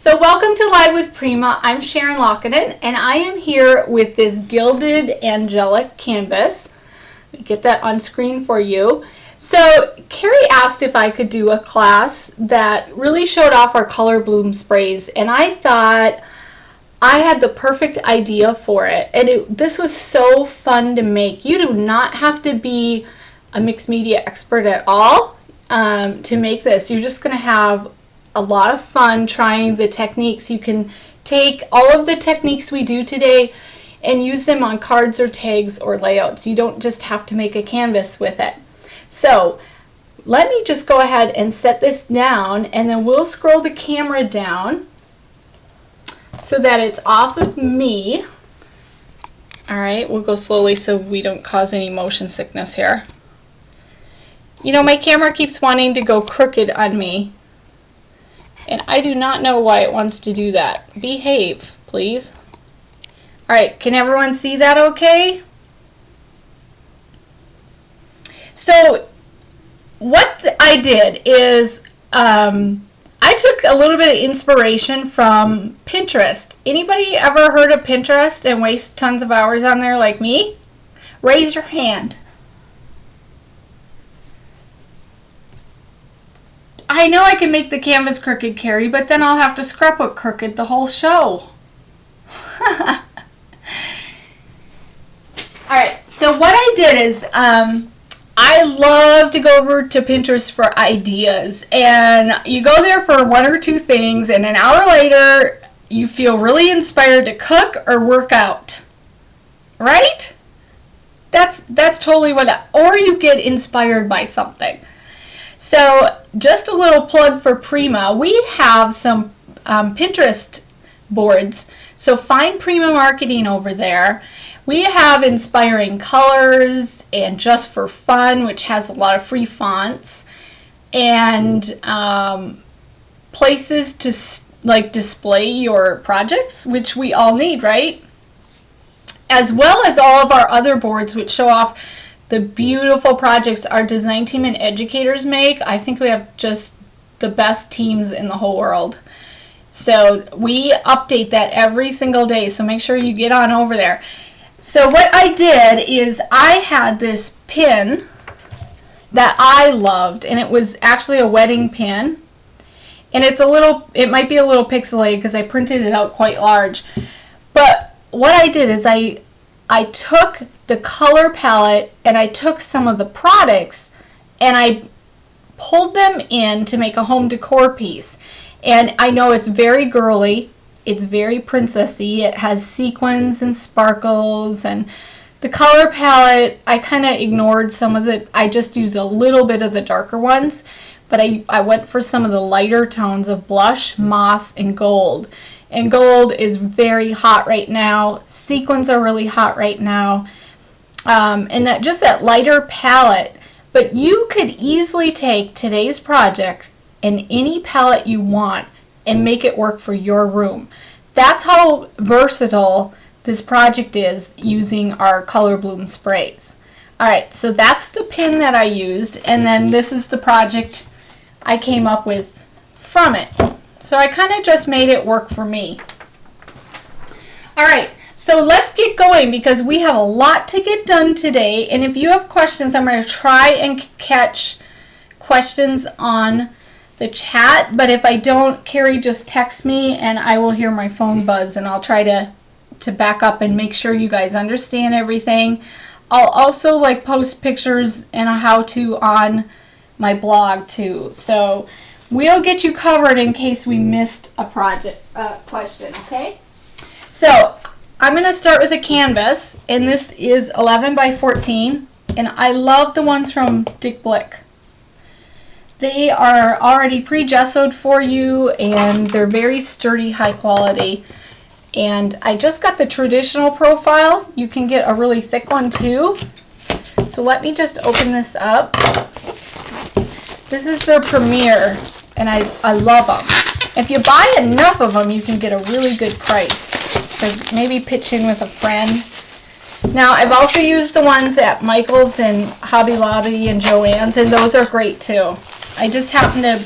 So welcome to Live with Prima. I'm Sharon and I am here with this gilded Angelic canvas. Let me get that on screen for you. So Carrie asked if I could do a class that really showed off our color bloom sprays, and I thought I had the perfect idea for it. And this was so fun to make. You do not have to be a mixed media expert at all to make this. You're just going to have a lot of fun trying the techniques. You can take all of the techniques we do today and use them on cards or tags or layouts. You don't just have to make a canvas with it. So let me just go ahead and set this down, and then we'll scroll the camera down so that it's off of me. Alright, we'll go slowly so we don't cause any motion sickness here. You know, my camera keeps wanting to go crooked on me, and I do not know why it wants to do that. Behave, please. Alright, can everyone see that okay? So what I did is I took a little bit of inspiration from Pinterest. Anybody ever heard of Pinterest and waste tons of hours on there like me? Raise your hand. I know I can make the canvas crooked, Carrie, but then I'll have to scrapbook crooked the whole show. Alright, so what I did is I love to go over to Pinterest for ideas, and you go there for one or two things, and an hour later you feel really inspired to cook or work out, right? That's totally or you get inspired by something. So just a little plug for Prima. We have some Pinterest boards, so find Prima Marketing over there. We have inspiring colors and just for fun, which has a lot of free fonts, and places to like display your projects, which we all need, right? As well as all of our other boards, which show off the beautiful projects our design team and educators make. I think we have just the best teams in the whole world. So we update that every single day, so make sure you get on over there. So what I did is I had this pin that I loved, and it was actually a wedding pin, and it might be a little pixelated because I printed it out quite large. But what I did is I took the color palette and I took some of the products and I pulled them in to make a home decor piece. And I know it's very girly, it's very princessy, it has sequins and sparkles, and the color palette, I kind of ignored some of the, I just used a little bit of the darker ones, but I went for some of the lighter tones of blush, moss, and gold. And gold is very hot right now. Sequins are really hot right now. And that lighter palette. But you could easily take today's project and any palette you want and make it work for your room. That's how versatile this project is using our color bloom sprays. Alright, so that's the pin that I used, and then this is the project I came up with from it. So I kind of just made it work for me. Alright, so let's get going because we have a lot to get done today, and if you have questions, I'm going to try and catch questions on the chat, but if I don't, Carrie, just text me and I will hear my phone buzz, and I'll try to back up and make sure you guys understand everything. I'll also post pictures and a how-to on my blog too, so we'll get you covered in case we missed a question, okay? So I'm going to start with a canvas, and this is 11 by 14, and I love the ones from Dick Blick. They are already pre-gessoed for you, and they're very sturdy, high quality. And I just got the traditional profile. You can get a really thick one too. So let me just open this up. This is their Premier, and I love them. If you buy enough of them, you can get a really good price. So maybe pitch in with a friend. Now, I've also used the ones at Michael's and Hobby Lobby and Joann's, and those are great too. I just happen to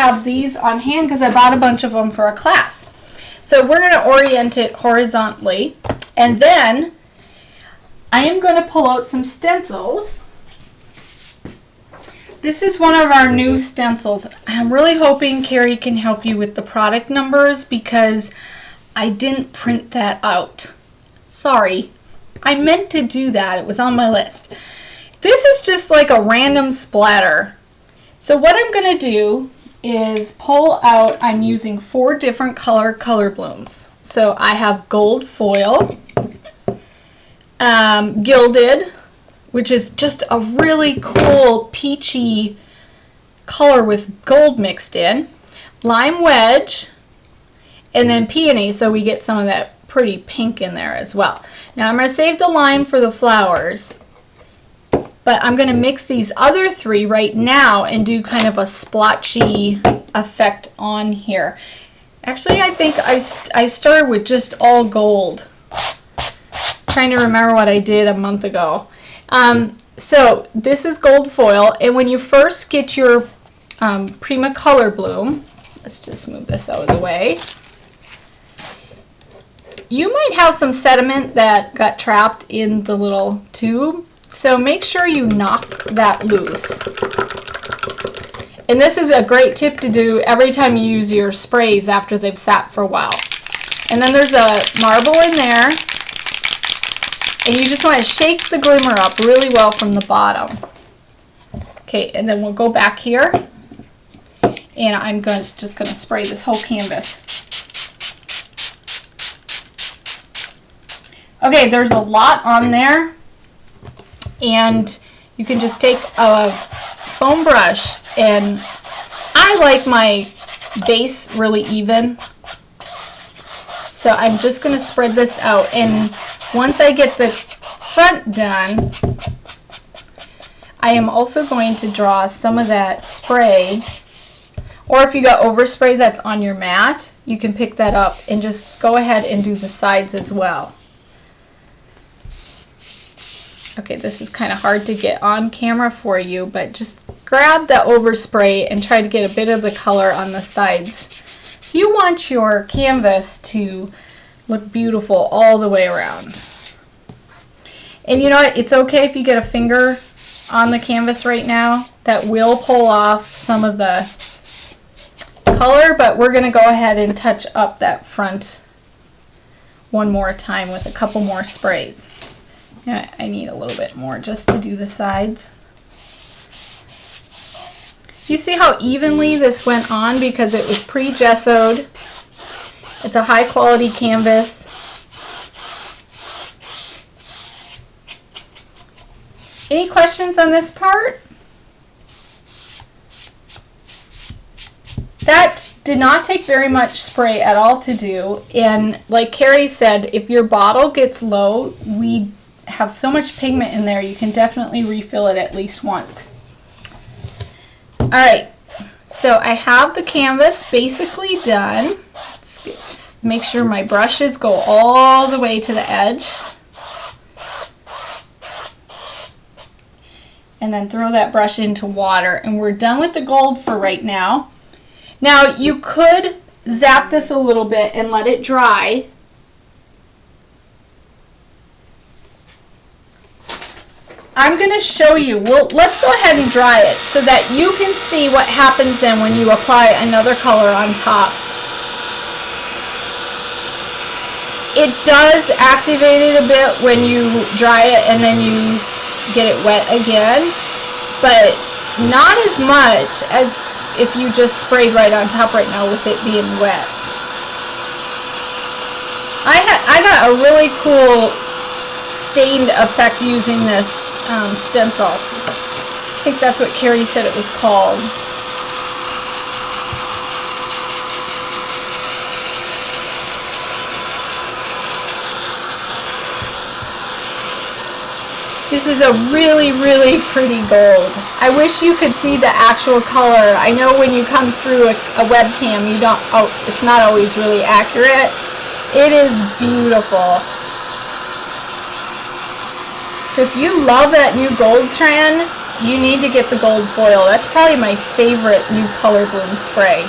have these on hand because I bought a bunch of them for a class. So we're going to orient it horizontally, and then I am going to pull out some stencils. This is one of our new stencils. I'm really hoping Carrie can help you with the product numbers because I didn't print that out. Sorry. I meant to do that. It was on my list. This is just like a random splatter. So what I'm going to do is pull out, I'm using 4 different color blooms. So I have gold foil, gilded, which is just a really cool peachy color with gold mixed in, lime wedge, and then peony, so we get some of that pretty pink in there as well. Now I'm going to save the lime for the flowers, but I'm going to mix these other 3 right now and do kind of a splotchy effect on here. Actually, I think I started with just all gold. Trying to remember what I did a month ago. So this is gold foil, and when you first get your Prima color bloom, let's just move this out of the way. You might have some sediment that got trapped in the little tube, so make sure you knock that loose. And this is a great tip to do every time you use your sprays after they've sat for a while. And then there's a marble in there. And you just want to shake the glimmer up really well from the bottom. Okay, and then we'll go back here. And I'm just going to spray this whole canvas. Okay, there's a lot on there. And you can just take a foam brush, and I like my base really even. So I'm just going to spread this out, and once I get the front done, I am also going to draw some of that spray, or if you got overspray that's on your mat, you can pick that up and just go ahead and do the sides as well. Okay, this is kind of hard to get on camera for you, but just grab the overspray and try to get a bit of the color on the sides. So you want your canvas to look beautiful all the way around. And you know what? It's okay if you get a finger on the canvas right now. That will pull off some of the color, but we're going to go ahead and touch up that front one more time with a couple more sprays. I need a little bit more just to do the sides. You see how evenly this went on because it was pre-gessoed. It's a high quality canvas. Any questions on this part? That did not take very much spray at all to do, and like Carrie said, if your bottle gets low, we have so much pigment in there, you can definitely refill it at least once. Alright, so I have the canvas basically done. Let's make sure my brushes go all the way to the edge. And then throw that brush into water, and we're done with the gold for right now. Now you could zap this a little bit and let it dry. I'm going to show you. Let's go ahead and dry it so that you can see what happens then when you apply another color on top. It does activate it a bit when you dry it and then you get it wet again, but not as much as if you just sprayed right on top right now with it being wet. I got a really cool stained effect using this stencil. I think that's what Carrie said it was called. This is a really, really pretty gold. I wish you could see the actual color. I know when you come through a webcam, you don't. Oh, it's not always really accurate. It is beautiful. If you love that new gold trend, you need to get the gold foil. That's probably my favorite new color Bloom spray.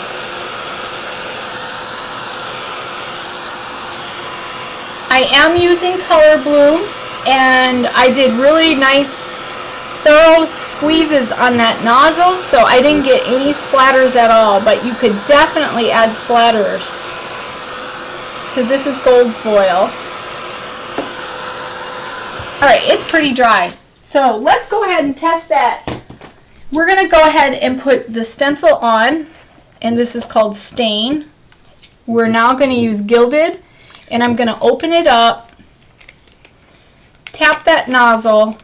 I am using Color Bloom, and I did really nice thorough squeezes on that nozzle, so I didn't get any splatters at all, but you could definitely add splatters. So this is gold foil. Alright, it's pretty dry. So let's go ahead and test that. We're going to go ahead and put the stencil on, and this is called Stain. We're now going to use Gilded, and I'm going to open it up, tap that nozzle,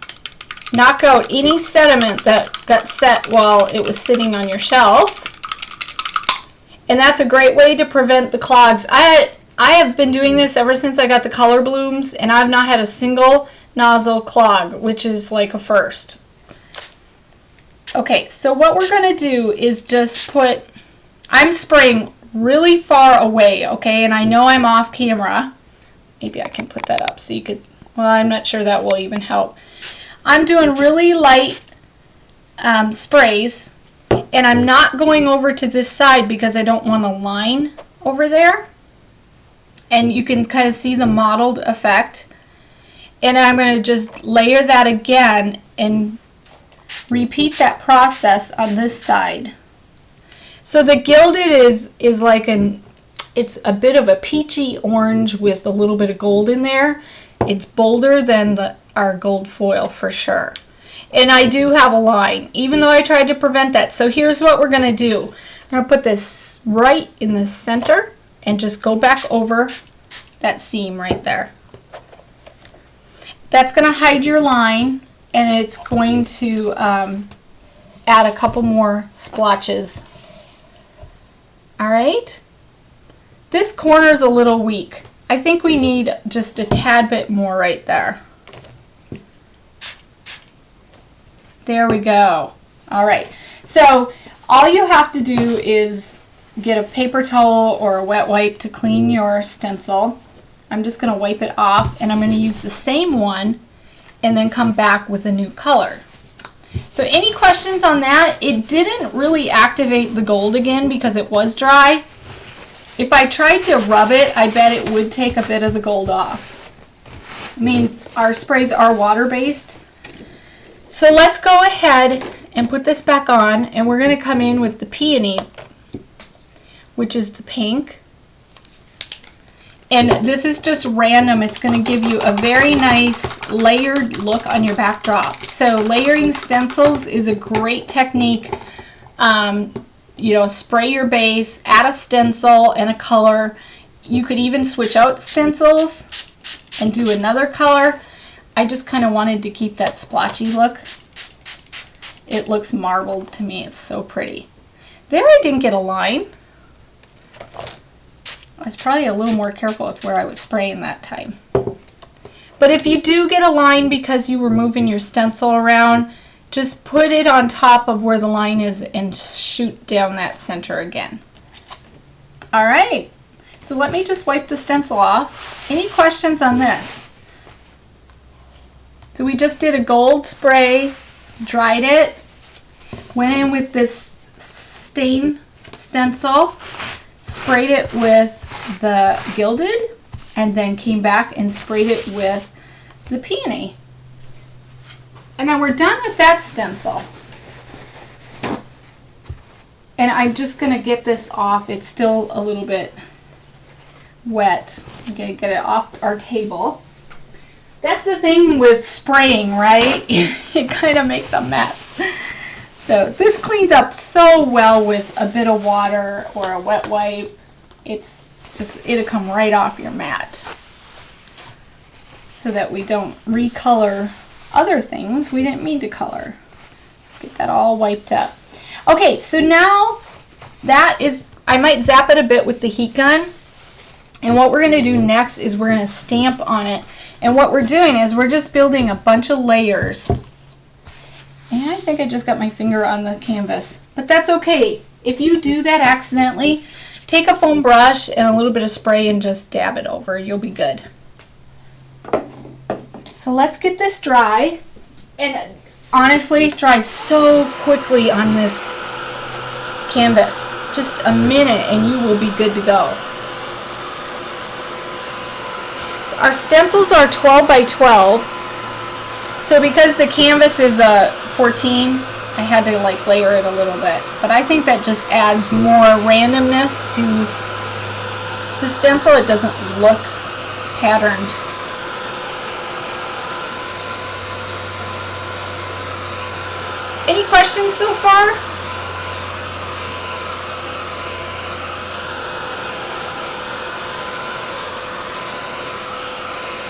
knock out any sediment that got set while it was sitting on your shelf. And that's a great way to prevent the clogs. I have been doing this ever since I got the Color Blooms, and I've not had a single nozzle clog, which is like a first. Okay, so what we're going to do is just put, I'm spraying really far away, okay, and I know I'm off camera. Maybe I can put that up so you could, well, I'm not sure that will even help. I'm doing really light sprays, and I'm not going over to this side because I don't want a line over there. And you can kind of see the mottled effect. And I'm going to just layer that again and repeat that process on this side. So the Gilded is like it's a bit of a peachy orange with a little bit of gold in there. It's bolder than our gold foil for sure. And I do have a line, even though I tried to prevent that. So here's what we're going to do. I'm going to put this right in the center and just go back over that seam right there. That's going to hide your line, and it's going to add a couple more splotches. Alright, this corner is a little weak. I think we need just a tad bit more right there. There we go. Alright, so all you have to do is get a paper towel or a wet wipe to clean your stencil. I'm just going to wipe it off, and I'm going to use the same one and then come back with a new color. So any questions on that? It didn't really activate the gold again because it was dry. If I tried to rub it, I bet it would take a bit of the gold off. I mean, our sprays are water-based. So let's go ahead and put this back on, and we're going to come in with the Peony, which is the pink. And this is just random. It's going to give you a very nice layered look on your backdrop. So layering stencils is a great technique. You know, spray your base, add a stencil and a color. You could even switch out stencils and do another color. I just kind of wanted to keep that splotchy look. It looks marbled to me. It's so pretty. There I didn't get a line. I was probably a little more careful with where I was spraying that time. But if you do get a line because you were moving your stencil around, just put it on top of where the line is and shoot down that center again. Alright, so let me just wipe the stencil off. Any questions on this? So we just did a gold spray, dried it, went in with this stain stencil, sprayed it with the Gilded, and then came back and sprayed it with the Peony. And then we're done with that stencil. And I'm just going to get this off. It's still a little bit wet. I'm going to get it off our table. That's the thing with spraying, right? You kind of make a mess. So this cleans up so well with a bit of water or a wet wipe. It's just, it'll come right off your mat so that we don't recolor other things we didn't mean to color. Get that all wiped up. Okay, so now that is, I might zap it a bit with the heat gun, and what we're going to do next is we're going to stamp on it. And what we're doing is we're just building a bunch of layers. And I think I just got my finger on the canvas, but that's okay. If you do that accidentally, take a foam brush and a little bit of spray and just dab it over. You'll be good. So let's get this dry. And honestly dries so quickly on this canvas. Just a minute and you will be good to go. Our stencils are 12 by 12. So because the canvas is 14, I had to like layer it a little bit. But I think that just adds more randomness to the stencil. It doesn't look patterned. Any questions so far?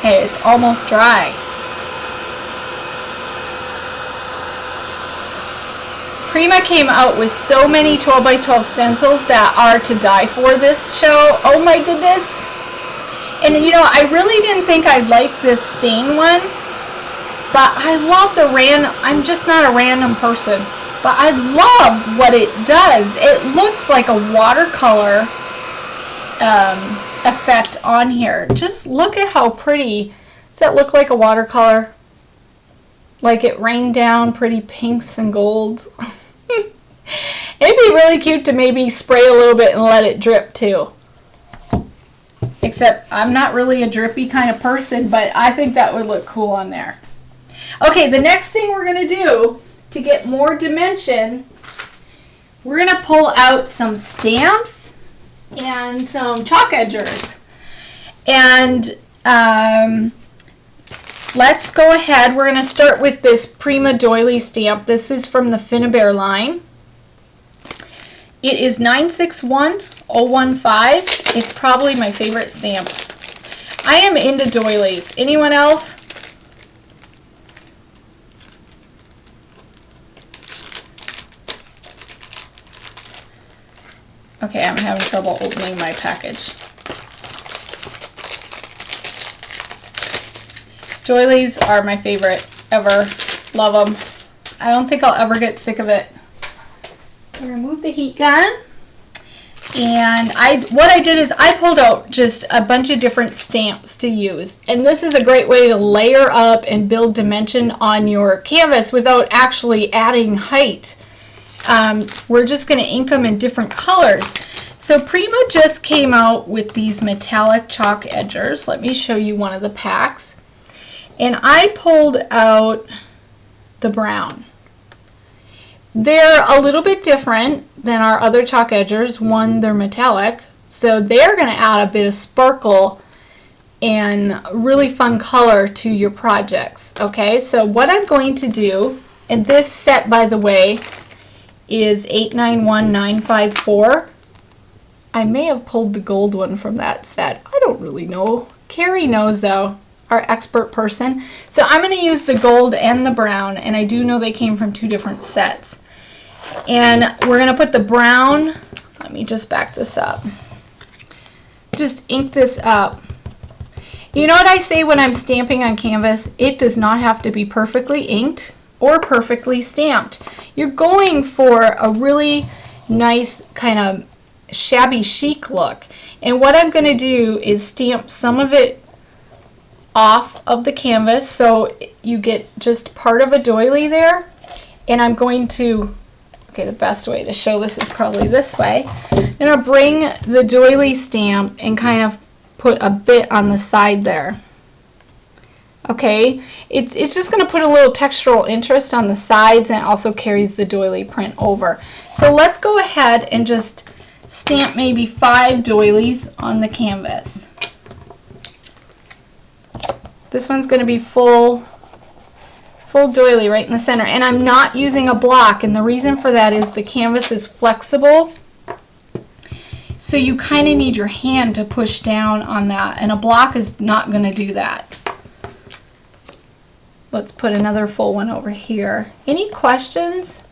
Hey, it's almost dry. Prima came out with so many 12 by 12 stencils that are to die for this show. Oh my goodness. And you know, I really didn't think I'd like this stain one, but I love the I'm just not a random person, but I love what it does. It looks like a watercolor effect on here. Just look at how pretty. Does that look like a watercolor? Like it rained down pretty pinks and golds. It'd be really cute to maybe spray a little bit and let it drip too. Except I'm not really a drippy kind of person, but I think that would look cool on there. Okay, the next thing we're going to do to get more dimension, we're going to pull out some stamps and some chalk edgers. And let's go ahead. We're going to start with this Prima Doily stamp. This is from the Finnabair line. It is 961015. It's probably my favorite stamp. I am into doilies. Anyone else? Okay, I'm having trouble opening my package. Doilies are my favorite ever. Love them. I don't think I'll ever get sick of it. Remove the heat gun. And what I did is I pulled out just a bunch of different stamps to use. And this is a great way to layer up and build dimension on your canvas without actually adding height. We're just going to ink them in different colors. So Prima just came out with these metallic chalk edgers. Let me show you one of the packs. And I pulled out the brown. They're a little bit different than our other chalk edgers. One, they're metallic, so they're going to add a bit of sparkle and really fun color to your projects. Okay, so what I'm going to do, and this set, by the way, is 891954. I may have pulled the gold one from that set. I don't really know. Carrie knows though, our expert person. So I'm going to use the gold and the brown, and I do know they came from two different sets. And we're going to put the brown, let me just back this up. Just ink this up. You know what I say when I'm stamping on canvas? It does not have to be perfectly inked or perfectly stamped. You're going for a really nice kind of shabby chic look. And what I'm going to do is stamp some of it off of the canvas so you get just part of a doily there. And I'm going to, okay, the best way to show this is probably this way. I'm going to bring the doily stamp and kind of put a bit on the side there. Okay, it's just going to put a little textural interest on the sides, and it also carries the doily print over. So let's go ahead and just stamp maybe 5 doilies on the canvas. This one's going to be full doily right in the center, and I'm not using a block, and the reason for that is the canvas is flexible, so you kind of need your hand to push down on that, and a block is not going to do that. Let's put another full one over here. Any questions?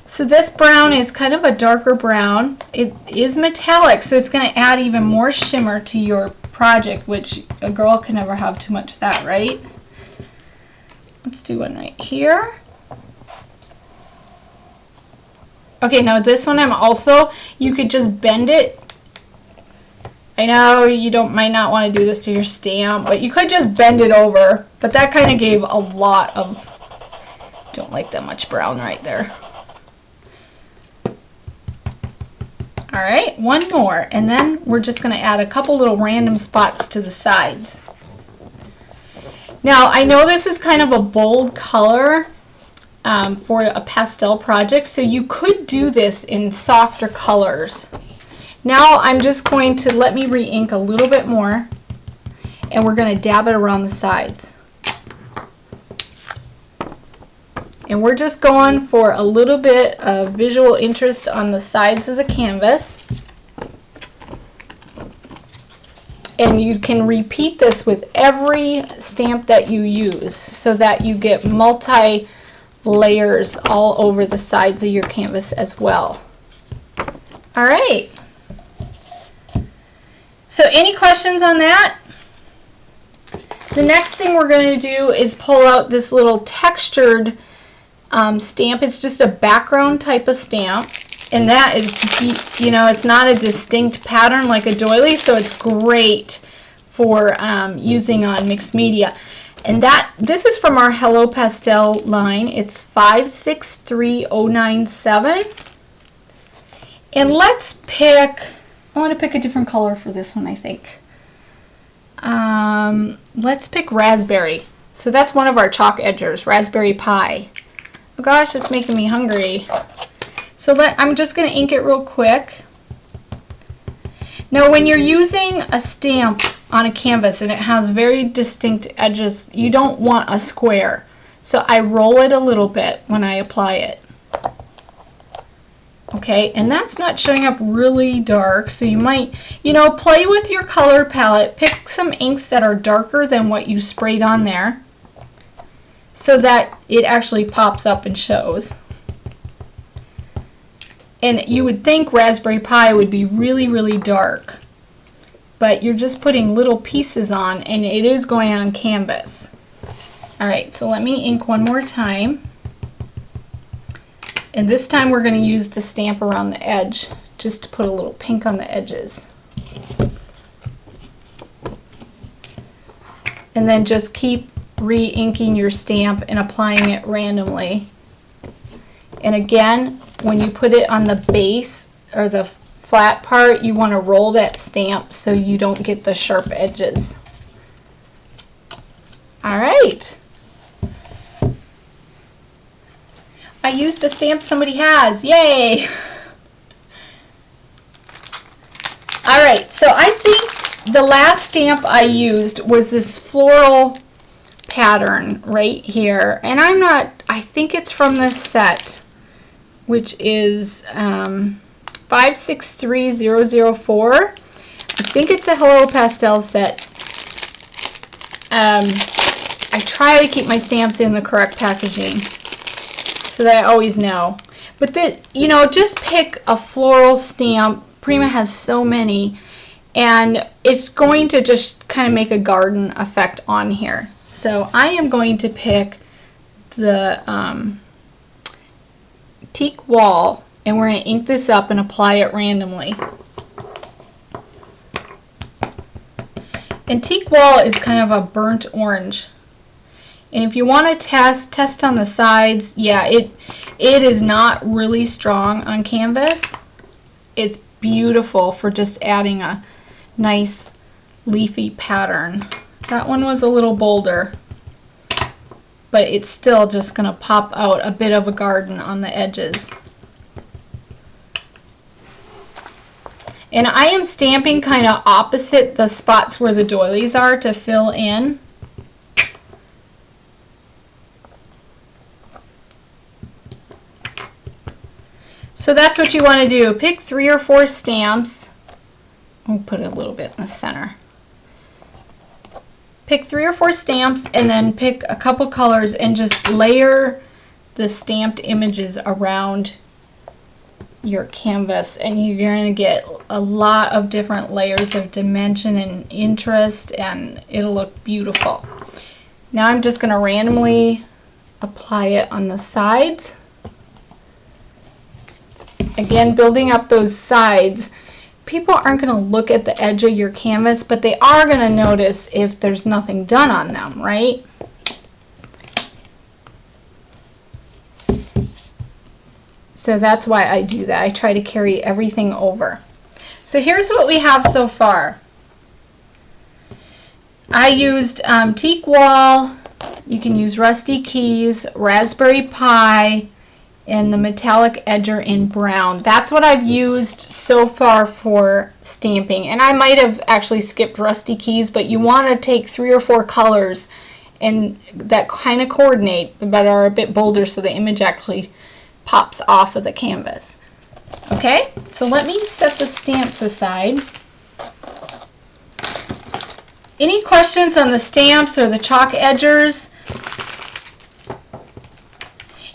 So this brown is kind of a darker brown. It is metallic, so it's going to add even more shimmer to your project, which a girl can never have too much of that, right? Let's do one right here. Okay, now this one you could just bend it. I know you might not want to do this to your stamp, but you could just bend it over. But that kind of gave a lot of Don't like that much brown right there. All right, one more, and then we're just going to add a couple little random spots to the sides. Now, I know this is kind of a bold color for a pastel project, so you could do this in softer colors. Now, I'm just going to let me re-ink a little bit more, and we're going to dab it around the sides. And we're just going for a little bit of visual interest on the sides of the canvas. And you can repeat this with every stamp that you use so that you get multi layers all over the sides of your canvas as well. All right. So any questions on that? The next thing we're going to do is pull out this little textured stamp. It's just a background type of stamp, and that is, you know, it's not a distinct pattern like a doily, so it's great for using on mixed media. And this is from our Hello Pastel line. It's 563097. And let's pick, I want to pick a different color for this one, I think. Let's pick raspberry. So that's one of our chalk edgers, Raspberry Pie. Oh gosh, it's making me hungry. So I'm just going to ink it real quick. Now when you're using a stamp on a canvas and it has very distinct edges, you don't want a square. So I roll it a little bit when I apply it. Okay, and that's not showing up really dark, so you might, you know, play with your color palette. Pick some inks that are darker than what you sprayed on there, so that it actually pops up and shows. And you would think Raspberry Pi would be really, really dark, but you're just putting little pieces on, and it is going on canvas. Alright, so let me ink one more time. And this time we're going to use the stamp around the edge, just to put a little pink on the edges. And then just keep re-inking your stamp and applying it randomly. And again, when you put it on the base or the flat part, you want to roll that stamp so you don't get the sharp edges. Alright. I used a stamp somebody has. Yay! Alright, so I think the last stamp I used was this floral pattern right here, and I think it's from this set, which is 563004. I think it's a Hello Pastel set. I try to keep my stamps in the correct packaging so that I always know. But you know, just pick a floral stamp. Prima has so many, and it's going to just kind of make a garden effect on here. So I am going to pick the teak wall, and we're going to ink this up and apply it randomly. And teak wall is kind of a burnt orange. And if you want to test on the sides, yeah, it is not really strong on canvas. It's beautiful for just adding a nice leafy pattern. That one was a little bolder, but it's still just going to pop out a bit of a garden on the edges. And I am stamping kind of opposite the spots where the doilies are to fill in. So that's what you want to do. Pick 3 or 4 stamps. I'll put it a little bit in the center. Pick 3 or 4 stamps and then pick a couple colors and just layer the stamped images around your canvas, and you're going to get a lot of different layers of dimension and interest, and it'll look beautiful. Now I'm just going to randomly apply it on the sides. Again, building up those sides. People aren't going to look at the edge of your canvas, but they are going to notice if there's nothing done on them, right? So that's why I do that. I try to carry everything over. So here's what we have so far. I used teak wall. You can use rusty keys, raspberry pie, and the metallic edger in brown. That's what I've used so far for stamping. And I might have actually skipped rusty keys, but you want to take 3 or 4 colors and that kind of coordinate but are a bit bolder so the image actually pops off of the canvas. Okay, so let me set the stamps aside. Any questions on the stamps or the chalk edgers?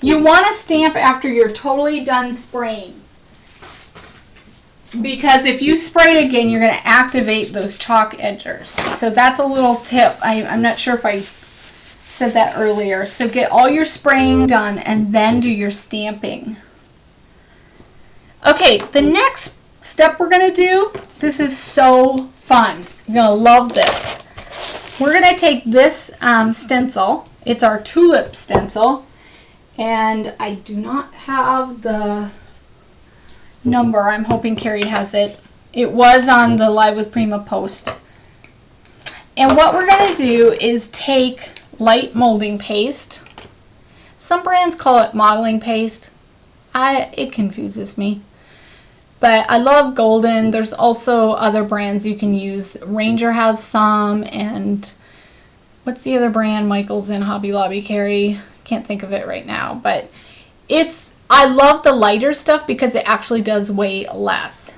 You want to stamp after you're totally done spraying, because if you spray again, you're going to activate those chalk edgers. So that's a little tip. I'm not sure if I said that earlier. So get all your spraying done and then do your stamping. Okay, the next step we're going to do, this is so fun. You're going to love this. We're going to take this stencil. It's our tulip stencil. And I do not have the number. I'm hoping Carrie has it. It was on the Live with Prima post. And what we're going to do is take light molding paste. Some brands call it modeling paste. It confuses me. But I love Golden. There's also other brands you can use. Ranger has some, and what's the other brand Michael's in Hobby Lobby, Carrie? Can't think of it right now, but I love the lighter stuff because it actually does weigh less.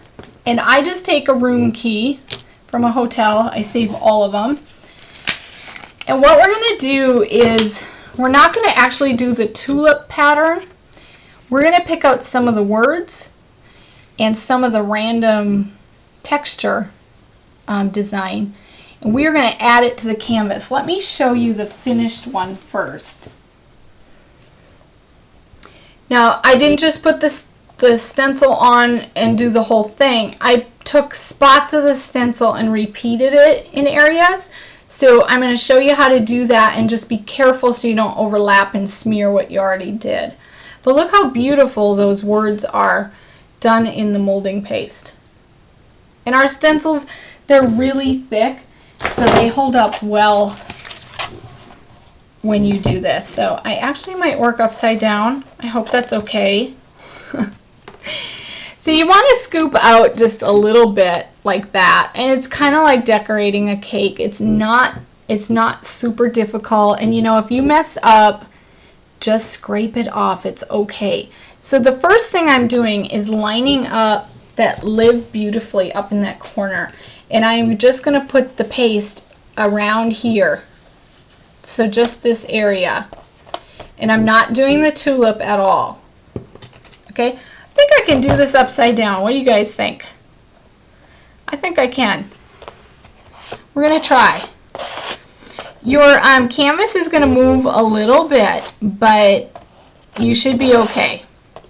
And I just take a room key from a hotel. I save all of them. And what we're going to do is, we're not going to actually do the tulip pattern. We're going to pick out some of the words and some of the random texture design, and we're going to add it to the canvas. Let me show you the finished one first. Now, I didn't just put the stencil on and do the whole thing. I took spots of the stencil and repeated it in areas. So I'm going to show you how to do that, and just be careful so you don't overlap and smear what you already did. But look how beautiful those words are done in the molding paste. And our stencils, they're really thick, so they hold up well when you do this. So I actually might work upside down. I hope that's okay. So you want to scoop out just a little bit like that, and it's kind of like decorating a cake. It's not super difficult, and you know, if you mess up, just scrape it off. It's okay. So the first thing I'm doing is lining up that Live Beautifully up in that corner, and I'm just going to put the paste around here. So just this area, and I'm not doing the tulip at all. Okay, I think I can do this upside down. What do you guys think? I think I can. We're going to try. Your canvas is going to move a little bit, but you should be okay.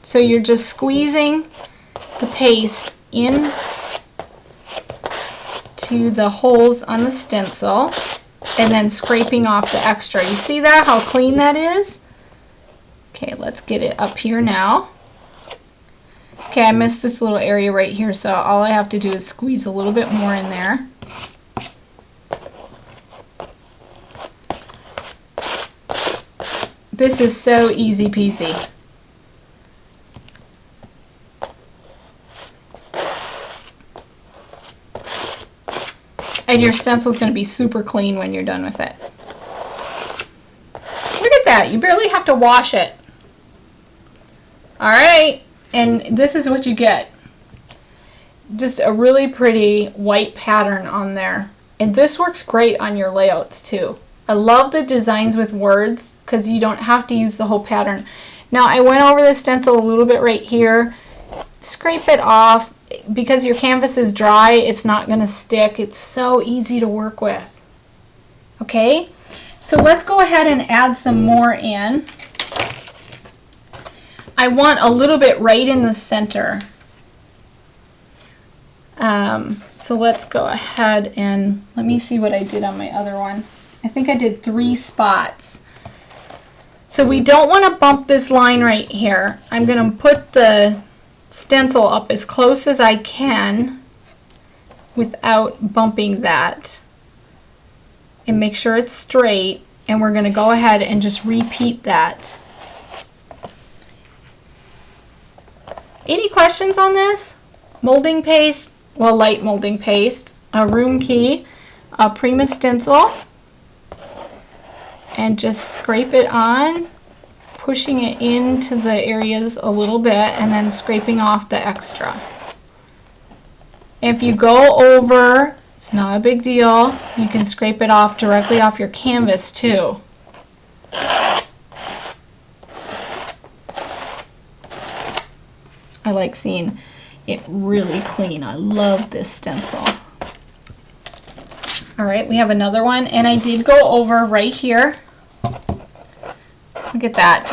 So you're just squeezing the paste in to the holes on the stencil, and then scraping off the extra. You see that, how clean that is? Okay, let's get it up here now. Okay, I missed this little area right here, so all I have to do is squeeze a little bit more in there. This is so easy peasy. And your stencil is going to be super clean when you're done with it. Look at that. You barely have to wash it. Alright, and this is what you get. Just a really pretty white pattern on there. And this works great on your layouts too. I love the designs with words because you don't have to use the whole pattern. Now I went over the stencil a little bit right here. Scrape it off. Because your canvas is dry, it's not going to stick. It's so easy to work with. Okay, so let's go ahead and add some more in. I want a little bit right in the center. So let's go ahead and let me see what I did on my other one. I think I did 3 spots. So we don't want to bump this line right here. I'm going to put the stencil up as close as I can without bumping that. And make sure it's straight. And we're going to go ahead and just repeat that. Any questions on this? Molding paste, well, light molding paste, a room key, a Prima stencil, and just scrape it on, pushing it into the areas a little bit, and then scraping off the extra. If you go over, it's not a big deal. You can scrape it off directly off your canvas too. I like seeing it really clean. I love this stencil. All right, we have another one, and I did go over right here. Look at that,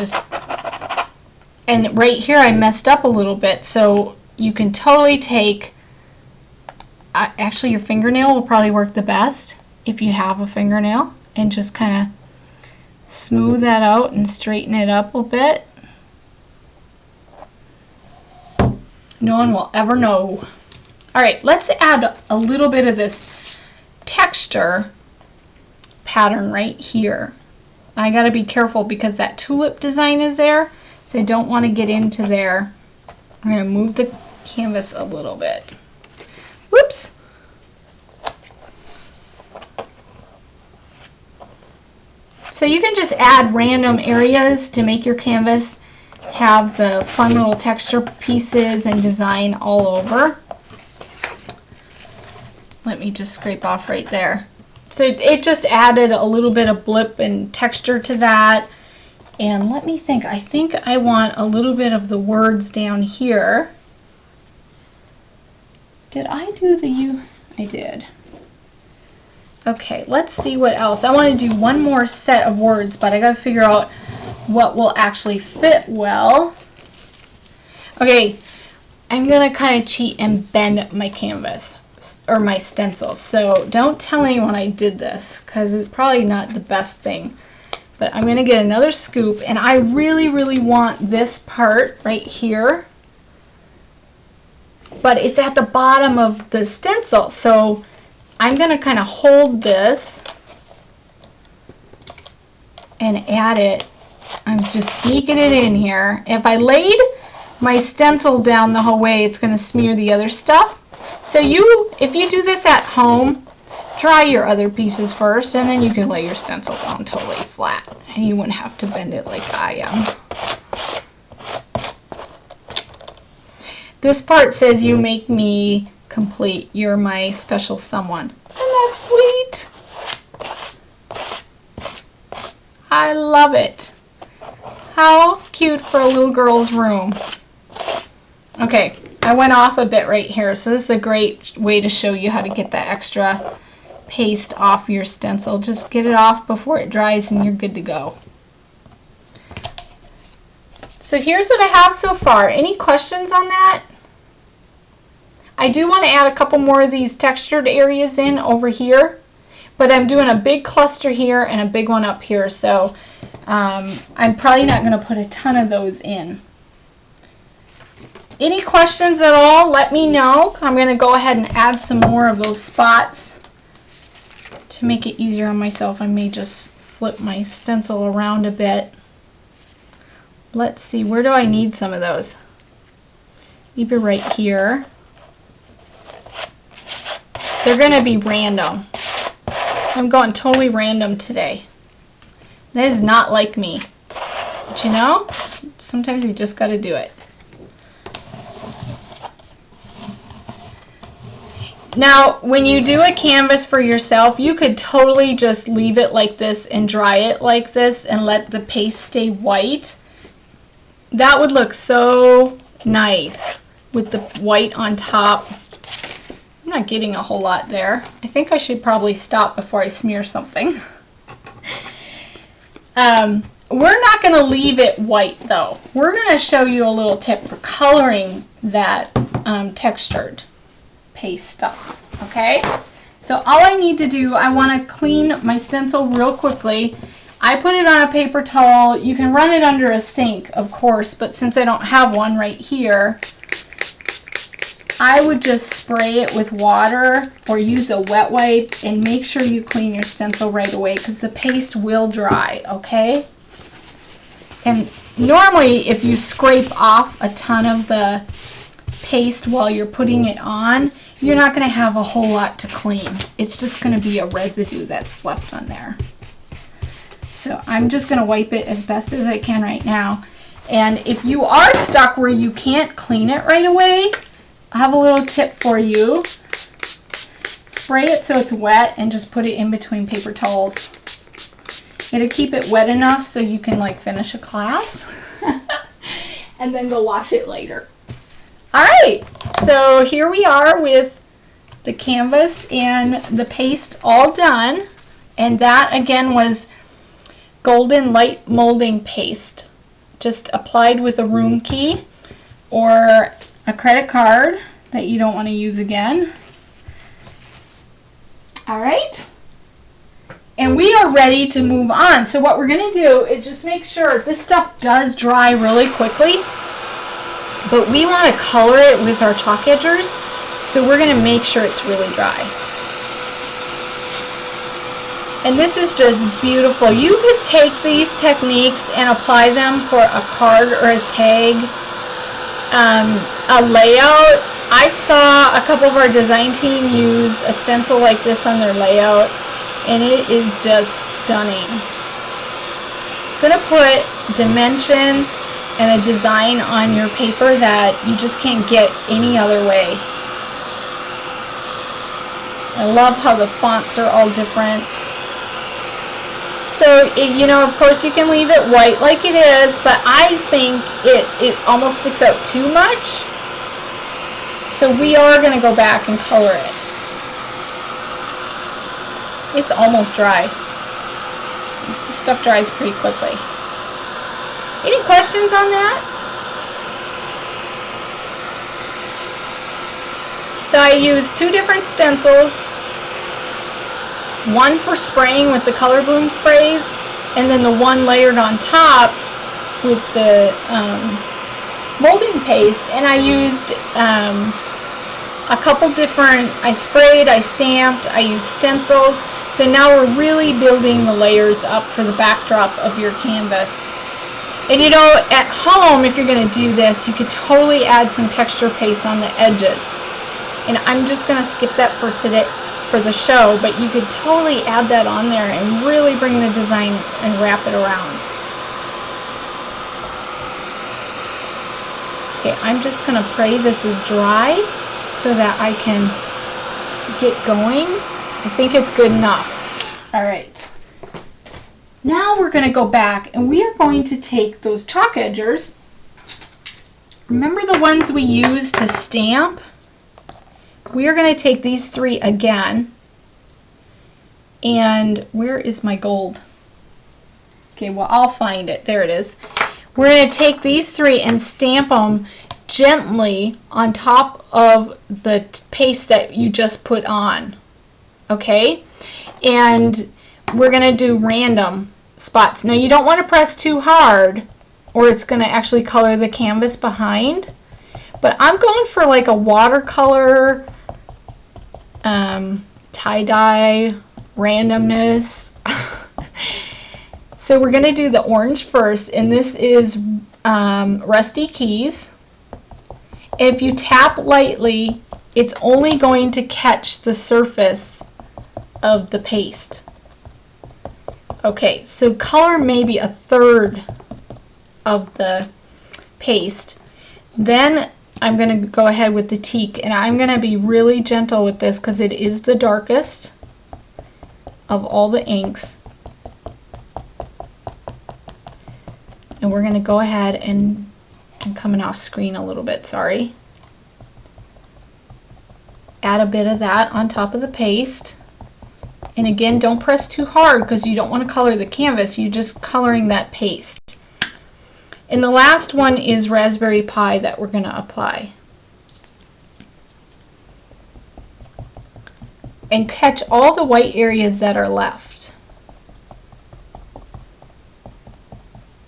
and right here I messed up a little bit, so you can totally take, actually your fingernail will probably work the best if you have a fingernail, and just kind of smooth that out and straighten it up a bit. No one will ever know. All right, let's add a little bit of this texture pattern right here. I got to be careful because that tulip design is there, so I don't want to get into there. I'm going to move the canvas a little bit. Whoops. So you can just add random areas to make your canvas have the fun little texture pieces and design all over. Let me just scrape off right there. So it just added a little bit of blip and texture to that. And let me think, I think I want a little bit of the words down here. Did I do the U? I did. Okay, let's see what else. I want to do one more set of words, but I got to figure out what will actually fit well. Okay, I'm going to kind of cheat and bend my canvas or my stencil. So don't tell anyone I did this because it's probably not the best thing. But I'm going to get another scoop, and I really, really want this part right here. But it's at the bottom of the stencil, so I'm going to kind of hold this and add it. I'm just sneaking it in here. If I laid my stencil down the whole way, it's going to smear the other stuff. So if you do this at home, try your other pieces first, and then you can lay your stencil down totally flat. And you wouldn't have to bend it like I am. This part says, "You make me complete. You're my special someone." Isn't that sweet? I love it. How cute for a little girl's room. Okay, I went off a bit right here, so this is a great way to show you how to get that extra paste off your stencil. Just get it off before it dries and you're good to go. So here's what I have so far. Any questions on that? I do want to add a couple more of these textured areas in over here, but I'm doing a big cluster here and a big one up here, so I'm probably not going to put a ton of those in. Any questions at all, let me know. I'm going to go ahead and add some more of those spots to make it easier on myself. I may just flip my stencil around a bit. Let's see, where do I need some of those? Maybe right here. They're going to be random. I'm going totally random today. That is not like me. But you know, sometimes you just got to do it. Now, when you do a canvas for yourself, you could totally just leave it like this and dry it like this and let the paste stay white. That would look so nice with the white on top. I'm not getting a whole lot there. I think I should probably stop before I smear something. We're not going to leave it white though. We're going to show you a little tip for coloring that textured paste stuff. Okay? So all I need to do, I want to clean my stencil real quickly. I put it on a paper towel. You can run it under a sink, of course, but since I don't have one right here, I would just spray it with water or use a wet wipe and make sure you clean your stencil right away because the paste will dry, okay? And normally if you scrape off a ton of the paste while you're putting it on, you're not going to have a whole lot to clean. It's just going to be a residue that's left on there. So I'm just going to wipe it as best as I can right now. And if you are stuck where you can't clean it right away, I have a little tip for you. Spray it so it's wet and just put it in between paper towels. It'll keep it wet enough so you can like finish a class and then go wash it later. Alright, so here we are with the canvas and the paste all done. And that again was golden light molding paste. Just applied with a room key or a credit card that you don't want to use again. Alright. And we are ready to move on. So what we're going to do is just make sure this stuff does dry really quickly. But we want to color it with our chalk edgers. So we're going to make sure it's really dry. And this is just beautiful. You could take these techniques and apply them for a card or a tag. A layout. I saw a couple of our design team use a stencil like this on their layout, and it is just stunning. It's going to put dimension and a design on your paper that you just can't get any other way. I love how the fonts are all different. So, you know, of course you can leave it white like it is, but I think it almost sticks out too much. So we are going to go back and color it. It's almost dry. This stuff dries pretty quickly. Any questions on that? So I used two different stencils. One for spraying with the color bloom sprays, and then the one layered on top with the molding paste. And I used a couple different, I sprayed, I stamped, I used stencils. So now we're really building the layers up for the backdrop of your canvas. And you know, at home, if you're going to do this, you could totally add some texture paste on the edges. And I'm just going to skip that for today, for the show, but you could totally add that on there and really bring the design and wrap it around. Okay, I'm just going to pray this is dry so that I can get going. I think it's good enough. Alright. Now we're going to go back and we are going to take those chalk edgers. Remember the ones we used to stamp? We are going to take these three again. And where is my gold? Okay, well, I'll find it. There it is. We're going to take these three and stamp them gently on top of the paste that you just put on. Okay? And we're going to do random spots. Now, you don't want to press too hard or it's going to actually color the canvas behind. But I'm going for like a watercolor, tie-dye, randomness. So we're going to do the orange first, and this is Rusty Keys. If you tap lightly, it's only going to catch the surface of the paste. Okay, so color maybe a third of the paste. Then I'm going to go ahead with the teak, and I'm going to be really gentle with this because it is the darkest of all the inks. And we're going to go ahead and I'm coming off screen a little bit, sorry. Add a bit of that on top of the paste. And again, don't press too hard because you don't want to color the canvas, you're just coloring that paste. And the last one is Raspberry Pi that we're going to apply. And catch all the white areas that are left.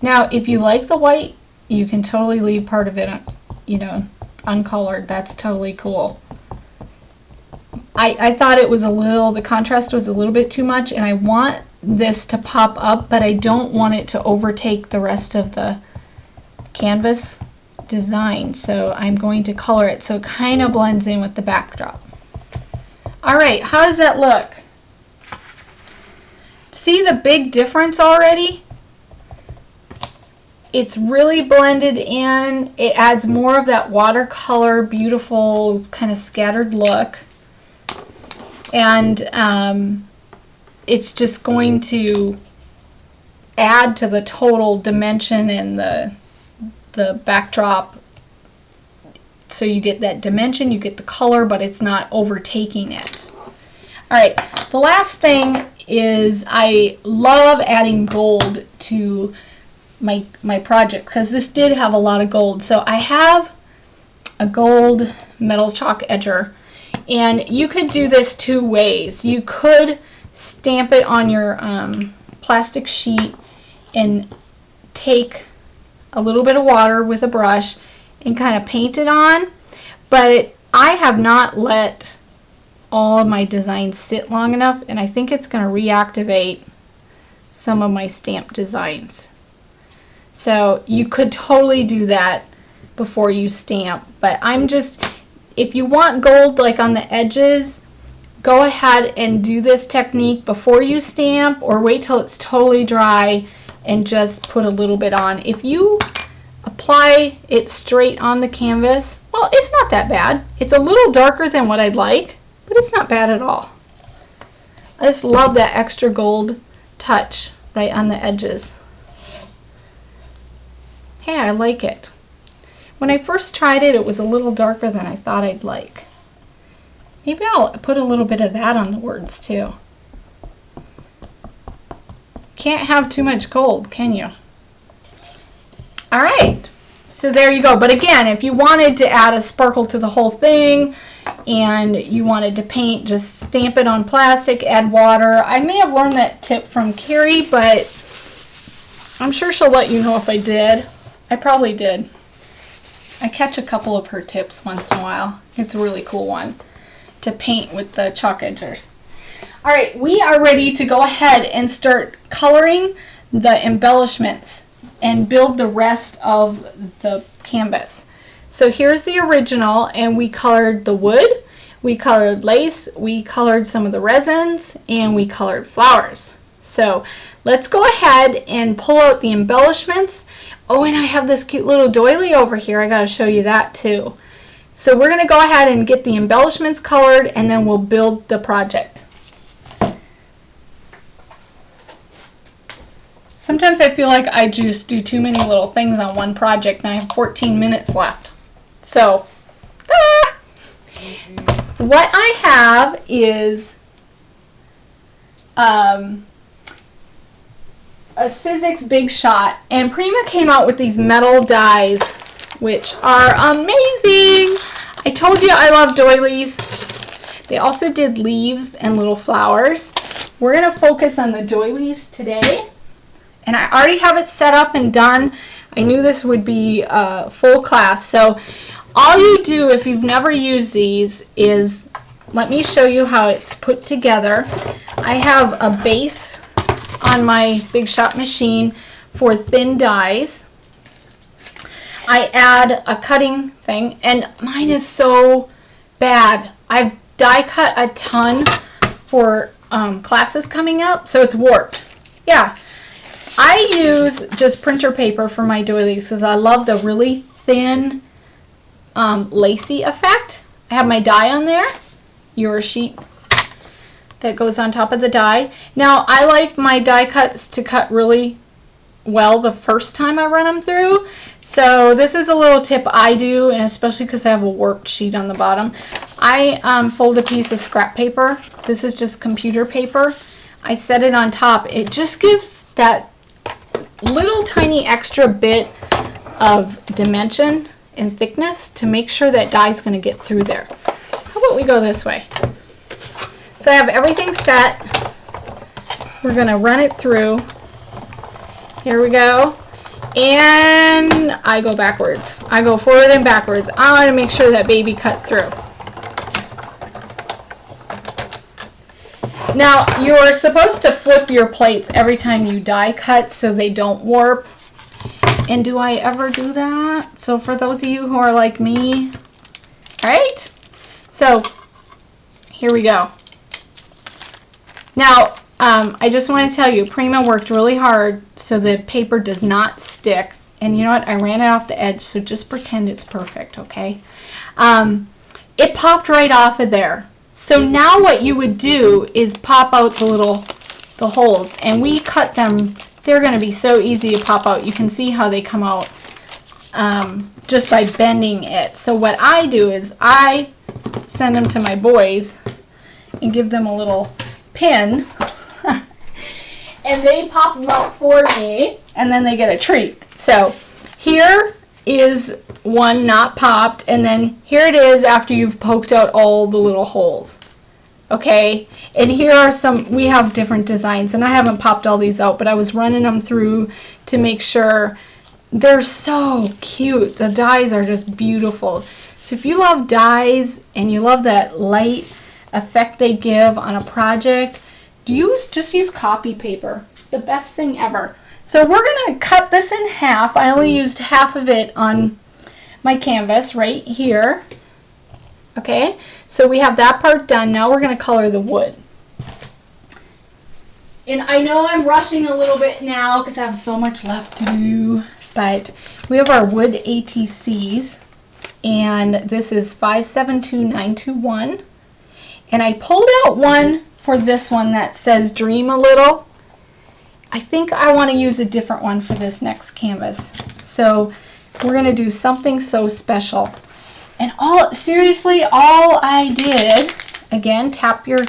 Now, if you like the white, you can totally leave part of it, you know, uncolored. That's totally cool. I thought it was a little, the contrast was a little bit too much, and I want this to pop up, but I don't want it to overtake the rest of the canvas design. So I'm going to color it so it kind of blends in with the backdrop. All right, how does that look? See the big difference already? It's really blended in. It adds more of that watercolor, beautiful, kind of scattered look. And it's just going to add to the total dimension and the backdrop. So you get that dimension, you get the color, but it's not overtaking it. All right, the last thing is I love adding gold to my project because this did have a lot of gold. So I have a gold metal chalk edger, and you could do this two ways. You could stamp it on your plastic sheet and take a little bit of water with a brush and kind of paint it on, but I have not let all of my designs sit long enough, and I think it's going to reactivate some of my stamp designs. So you could totally do that before you stamp, but I'm just, if you want gold like on the edges, go ahead and do this technique before you stamp, or wait till it's totally dry and just put a little bit on. If you apply it straight on the canvas, well, it's not that bad. It's a little darker than what I'd like, but it's not bad at all. I just love that extra gold touch right on the edges. Hey, I like it. When I first tried it, it was a little darker than I thought I'd like. Maybe I'll put a little bit of that on the words too. Can't have too much gold, can you? All right, so there you go. But again, if you wanted to add a sparkle to the whole thing and you wanted to paint, just stamp it on plastic, add water. I may have learned that tip from Carrie, but I'm sure she'll let you know if I did. I probably did. I catch a couple of her tips once in a while. It's a really cool one to paint with the chalk edgers. All right, we are ready to go ahead and start coloring the embellishments and build the rest of the canvas. So here's the original, and we colored the wood, we colored lace, we colored some of the resins, and we colored flowers. So let's go ahead and pull out the embellishments. Oh, and I have this cute little doily over here. I got to show you that too. So we're going to go ahead and get the embellishments colored, and then we'll build the project. Sometimes I feel like I just do too many little things on one project, and I have 14 minutes left. So, what I have is a Sizzix Big Shot, and Prima came out with these metal dies, which are amazing. I told you I love doilies. They also did leaves and little flowers. We're going to focus on the doilies today, and I already have it set up and done. I knew this would be a full class, so all you do if you've never used these is, let me show you how it's put together. I have a base on my Big Shot machine for thin dies. I add a cutting thing, and mine is so bad. I've die cut a ton for classes coming up, so it's warped. Yeah, I use just printer paper for my doilies because I love the really thin lacy effect. I have my die on there, your sheet that goes on top of the die. Now, I like my die cuts to cut really well the first time I run them through. So this is a little tip I do, and especially because I have a warped sheet on the bottom. I fold a piece of scrap paper. This is just computer paper. I set it on top. It just gives that little tiny extra bit of dimension and thickness to make sure that die is going to get through there. How about we go this way? So I have everything set. We're going to run it through. Here we go. And I go backwards. I go forward and backwards. I want to make sure that baby cut through. Now, you're supposed to flip your plates every time you die cut so they don't warp. And do I ever do that? So for those of you who are like me, right? So here we go. Now, I just want to tell you, Prima worked really hard so the paper does not stick. And you know what? I ran it off the edge, so just pretend it's perfect, okay? It popped right off of there. So now what you would do is pop out the holes, and we cut them. They're going to be so easy to pop out. You can see how they come out just by bending it. So what I do is I send them to my boys and give them a little pin. And they pop them out for me, and then they get a treat. So here is one not popped, and then here it is after you've poked out all the little holes. Okay, and here are some, we have different designs, and I haven't popped all these out, but I was running them through to make sure. They're so cute. The dies are just beautiful. So if you love dies and you love that light effect they give on a project, just use copy paper. It's the best thing ever. So we're going to cut this in half. I only used half of it on my canvas right here. Okay, so we have that part done. Now we're going to color the wood. And I know I'm rushing a little bit now because I have so much left to do, but we have our wood ATCs, and this is 572921. And I pulled out one for this one that says Dream a Little. I think I want to use a different one for this next canvas. So we're going to do something so special. And seriously, all I did, again, tap your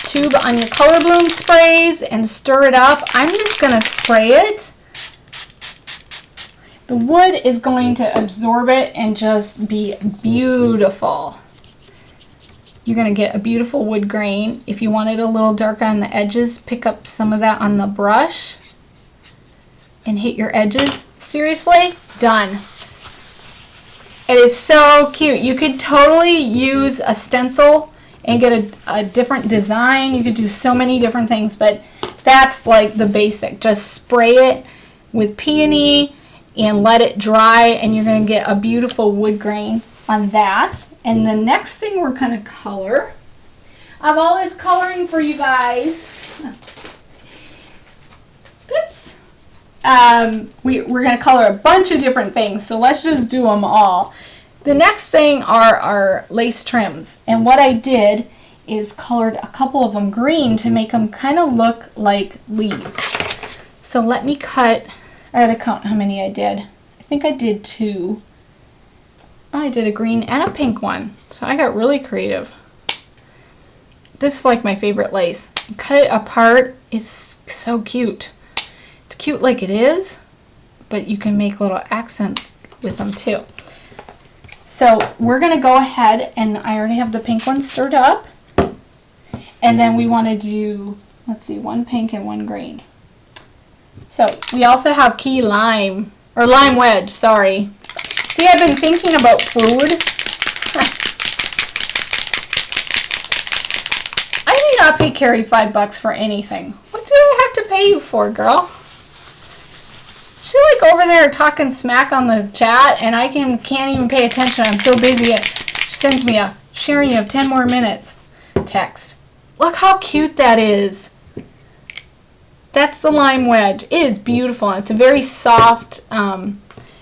tube on your color bloom sprays and stir it up. I'm just going to spray it. The wood is going to absorb it and just be beautiful. You're going to get a beautiful wood grain. If you want it a little darker on the edges, pick up some of that on the brush and hit your edges. Seriously, done. It is so cute. You could totally use a stencil and get a different design. You could do so many different things, but that's like the basic. Just spray it with peony and let it dry, and you're going to get a beautiful wood grain on that. And the next thing we're going to color, I have all this coloring for you guys. Oops. We're going to color a bunch of different things, so let's just do them all. The next thing are our lace trims, and what I did is colored a couple of them green to make them kind of look like leaves. So let me cut. I gotta count how many I did. I think I did 2. I did a green and a pink one, so I got really creative. This is like my favorite lace. Cut it apart. It's so cute. It's cute like it is, but you can make little accents with them too. So we're going to go ahead, and I already have the pink one stirred up. And then we want to do, let's see, 1 pink and 1 green. So we also have key lime, or lime wedge, sorry. See, I've been thinking about food. I may not pay Carrie $5 for anything. What do I have to pay you for, girl? She's like over there talking smack on the chat, and I can't even pay attention. I'm so busy. She sends me a, Sharon, you have 10 more minutes text. Look how cute that is. That's the lime wedge. It is beautiful. It's a very soft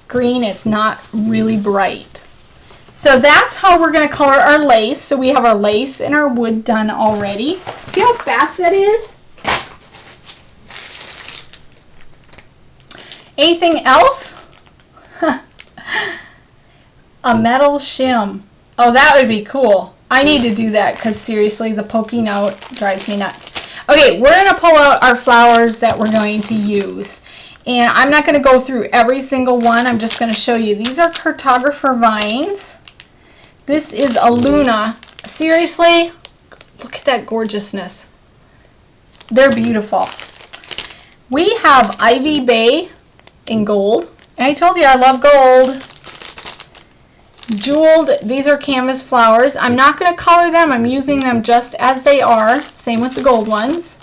green. It's not really bright. So that's how we're going to color our lace. So we have our lace and our wood done already. See how fast that is? Anything else? A metal shim. Oh, that would be cool. I need to do that because seriously, the poking out drives me nuts. Okay, we're going to pull out our flowers that we're going to use. And I'm not going to go through every single one. I'm just going to show you. These are cartographer vines. This is a Luna. Seriously, look at that gorgeousness. They're beautiful. We have Ivy Bay in gold. And I told you I love gold. Jeweled, these are canvas flowers. I'm not going to color them. I'm using them just as they are. Same with the gold ones.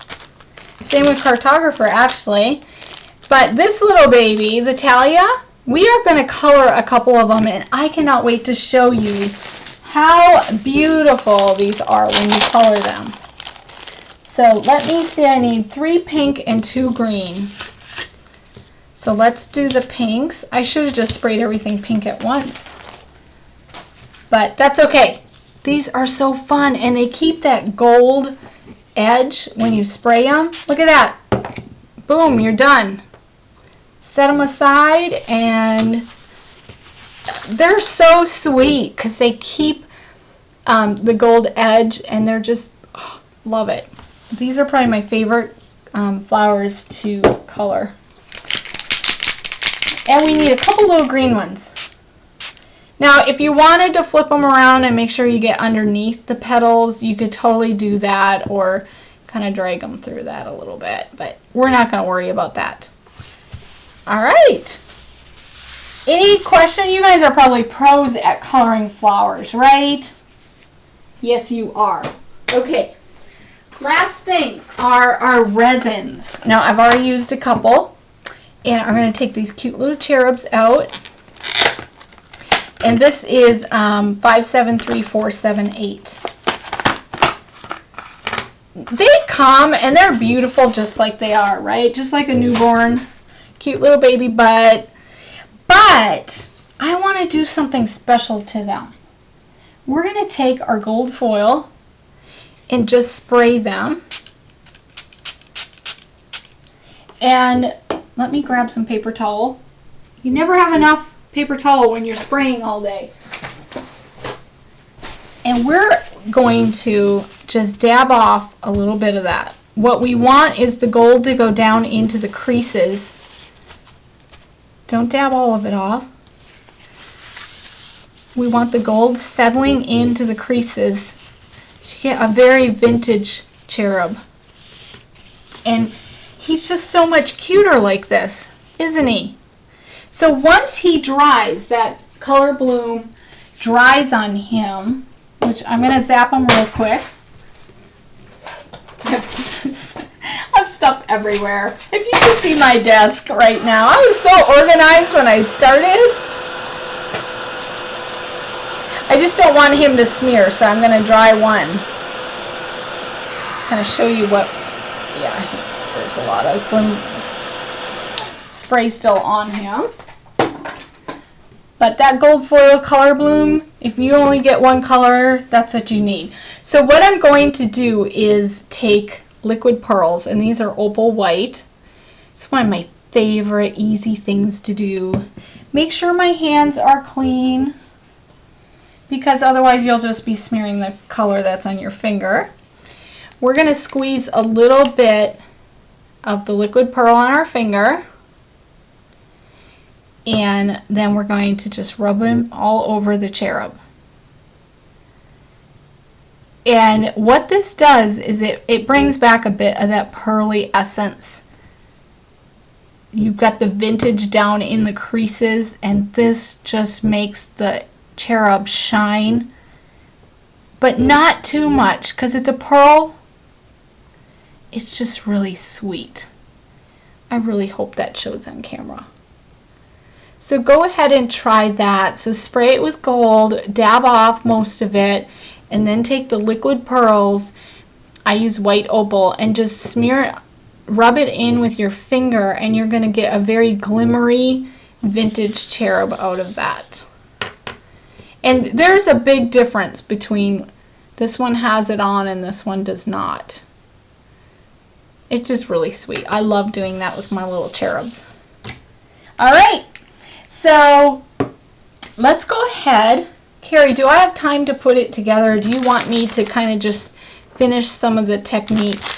Same with Cartographer, actually. But this little baby, the Talia, we are going to color a couple of them, and I cannot wait to show you how beautiful these are when you color them. So let me see, I need 3 pink and 2 green. So let's do the pinks. I should have just sprayed everything pink at once. But that's okay. These are so fun, and they keep that gold edge when you spray them. Look at that. Boom, you're done. Set them aside, and they're so sweet because they keep the gold edge, and they're just, oh, love it. These are probably my favorite flowers to color. And we need a couple little green ones. Now, if you wanted to flip them around and make sure you get underneath the petals, you could totally do that, or kind of drag them through that a little bit, but we're not going to worry about that. All right. Any question? You guys are probably pros at coloring flowers, right? Yes, you are. Okay. Last thing are our resins. Now, I've already used a couple, and I'm going to take these cute little cherubs out. And this is 573478. They come and they're beautiful just like they are, right? Just like a newborn, cute little baby butt. But I want to do something special to them. We're going to take our gold foil and just spray them. And let me grab some paper towel. You never have enough paper towel when you're spraying all day. And we're going to just dab off a little bit of that. What we want is the gold to go down into the creases. Don't dab all of it off. We want the gold settling into the creases so you get a very vintage cherub. And he's just so much cuter like this, isn't he? So once he dries, that color bloom dries on him, which I'm going to zap him real quick. I have stuff everywhere. If you could see my desk right now, I was so organized when I started. I just don't want him to smear, so I'm going to dry one. Kind of show you what, yeah, there's a lot of bloom spray still on him. But that gold foil color bloom, if you only get one color, that's what you need. So what I'm going to do is take liquid pearls, and these are opal white. It's one of my favorite easy things to do. Make sure my hands are clean, because otherwise you'll just be smearing the color that's on your finger. We're going to squeeze a little bit of the liquid pearl on our finger, and then we're going to just rub them all over the cherub. And what this does is it brings back a bit of that pearly essence. You've got the vintage down in the creases, and this just makes the cherub shine, but not too much, because it's a pearl. It's just really sweet. I really hope that shows on camera. So go ahead and try that. So spray it with gold, dab off most of it, and then take the liquid pearls, I use white opal, and just smear, rub it in with your finger, and you're going to get a very glimmery vintage cherub out of that. And there's a big difference between this one has it on and this one does not. It's just really sweet. I love doing that with my little cherubs. All right, so let's go ahead. Carrie, do I have time to put it together, or do you want me to kind of just finish some of the techniques?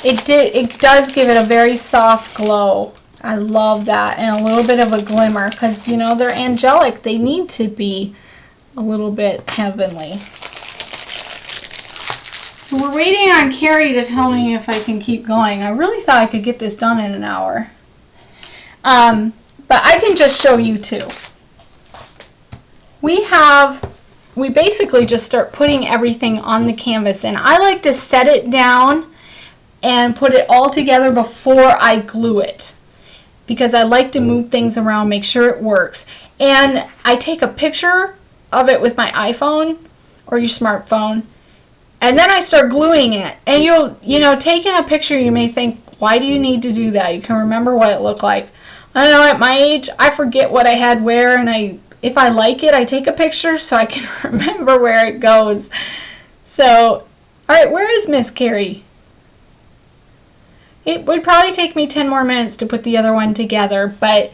It does give it a very soft glow. I love that, and a little bit of a glimmer, because you know they're angelic. They need to be a little bit heavenly. So we're waiting on Carrie to tell me if I can keep going. I really thought I could get this done in an hour. But I can just show you too. We basically just start putting everything on the canvas, and I like to set it down and put it all together before I glue it, because I like to move things around, make sure it works. And I take a picture of it with my iPhone or your smartphone, and then I start gluing it. And you know, taking a picture, you may think, why do you need to do that? You can remember what it looked like. I don't know, at my age, I forget what I had where, and if I like it, I take a picture so I can remember where it goes. So, alright, where is Miss Carrie? It would probably take me 10 more minutes to put the other one together, but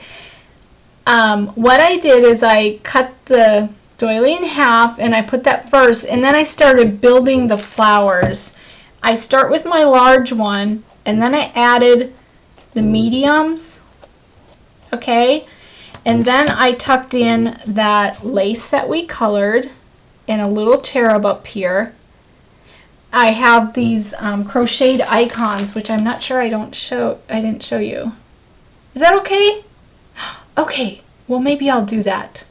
what I did is I cut the doily in half, and I put that first, and then I started building the flowers. I start with my large one, and then I added the mediums, okay, and then I tucked in that lace that we colored and a little cherub up here. I have these crocheted icons, which I'm not sure I didn't show you. Is that okay? Okay, well maybe I'll do that.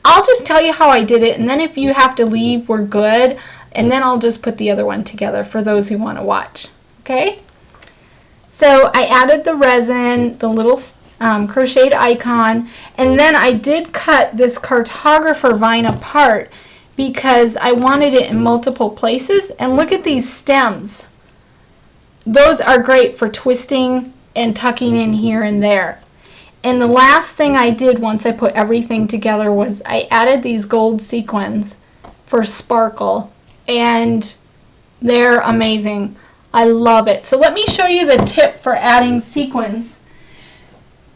I'll just tell you how I did it, and then if you have to leave, we're good, and then I'll just put the other one together for those who want to watch. Okay? So I added the resin, the little crocheted icon, and then I did cut this cartographer vine apart because I wanted it in multiple places. And look at these stems. Those are great for twisting and tucking in here and there. And the last thing I did once I put everything together was I added these gold sequins for sparkle, and they're amazing. I love it. So let me show you the tip for adding sequins.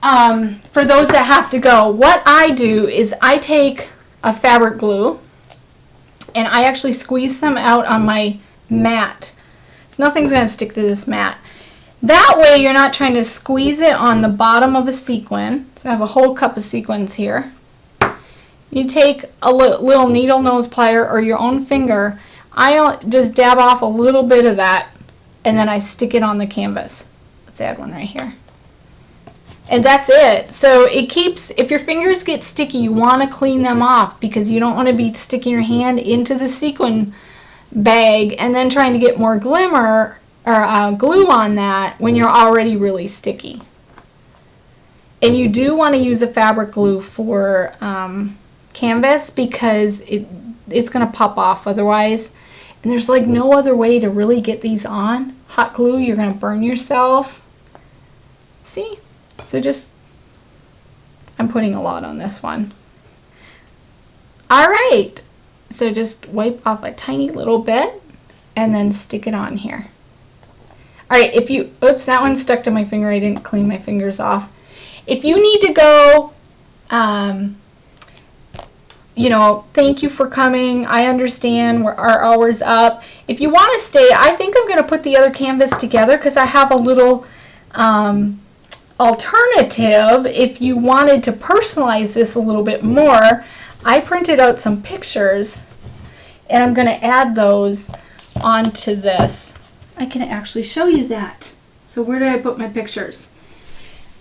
For those that have to go, what I do is I take a fabric glue and I actually squeeze some out on my mat. So nothing's going to stick to this mat. That way you're not trying to squeeze it on the bottom of a sequin. So I have a whole cup of sequins here. You take a little needle nose plier or your own finger. I just dab off a little bit of that, and then I stick it on the canvas. Let's add one right here. And that's it. So it keeps, if your fingers get sticky, you want to clean them off, because you don't want to be sticking your hand into the sequin bag and then trying to get more glimmer or glue on that when you're already really sticky. And you do want to use a fabric glue for canvas, because it's going to pop off otherwise. And there's like no other way to really get these on. Hot glue, you're going to burn yourself. See? So I'm putting a lot on this one. Alright, so just wipe off a tiny little bit and then stick it on here. Alright, oops, that one stuck to my finger. I didn't clean my fingers off. If you need to go, you know, thank you for coming. I understand our hour's up. If you want to stay, I think I'm going to put the other canvas together, because I have a little alternative. If you wanted to personalize this a little bit more, I printed out some pictures, and I'm going to add those onto this. I can actually show you that. So where did I put my pictures?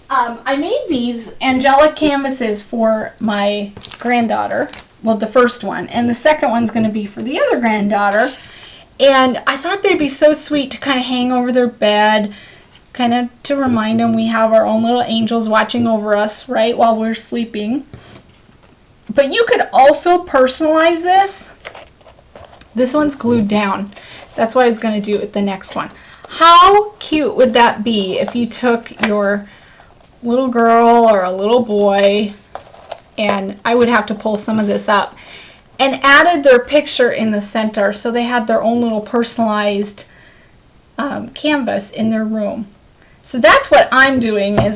I made these Angelic canvases for my granddaughter. Well, the first one. And the second one's going to be for the other granddaughter. And I thought they'd be so sweet to kind of hang over their bed, kind of to remind them we have our own little angels watching over us, right, while we're sleeping. But you could also personalize this. This one's glued down. That's what I was going to do with the next one. How cute would that be if you took your little girl or a little boy, and I would have to pull some of this up, and added their picture in the center, so they had their own little personalized canvas in their room. So that's what I'm doing. Is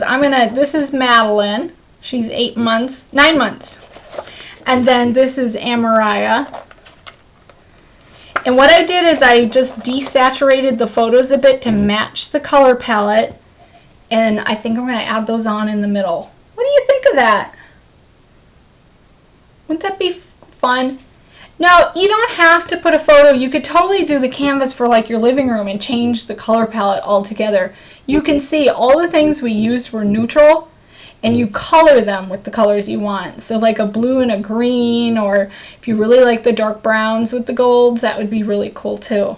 this is Madeline. She's 9 months. And then this is Amariah. And what I did is I just desaturated the photos a bit to match the color palette. And I think I'm going to add those on in the middle. What do you think of that? Wouldn't that be fun? Now, you don't have to put a photo. You could totally do the canvas for like your living room and change the color palette altogether. You can see all the things we used were neutral, and you color them with the colors you want. So like a blue and a green, or if you really like the dark browns with the golds, that would be really cool too.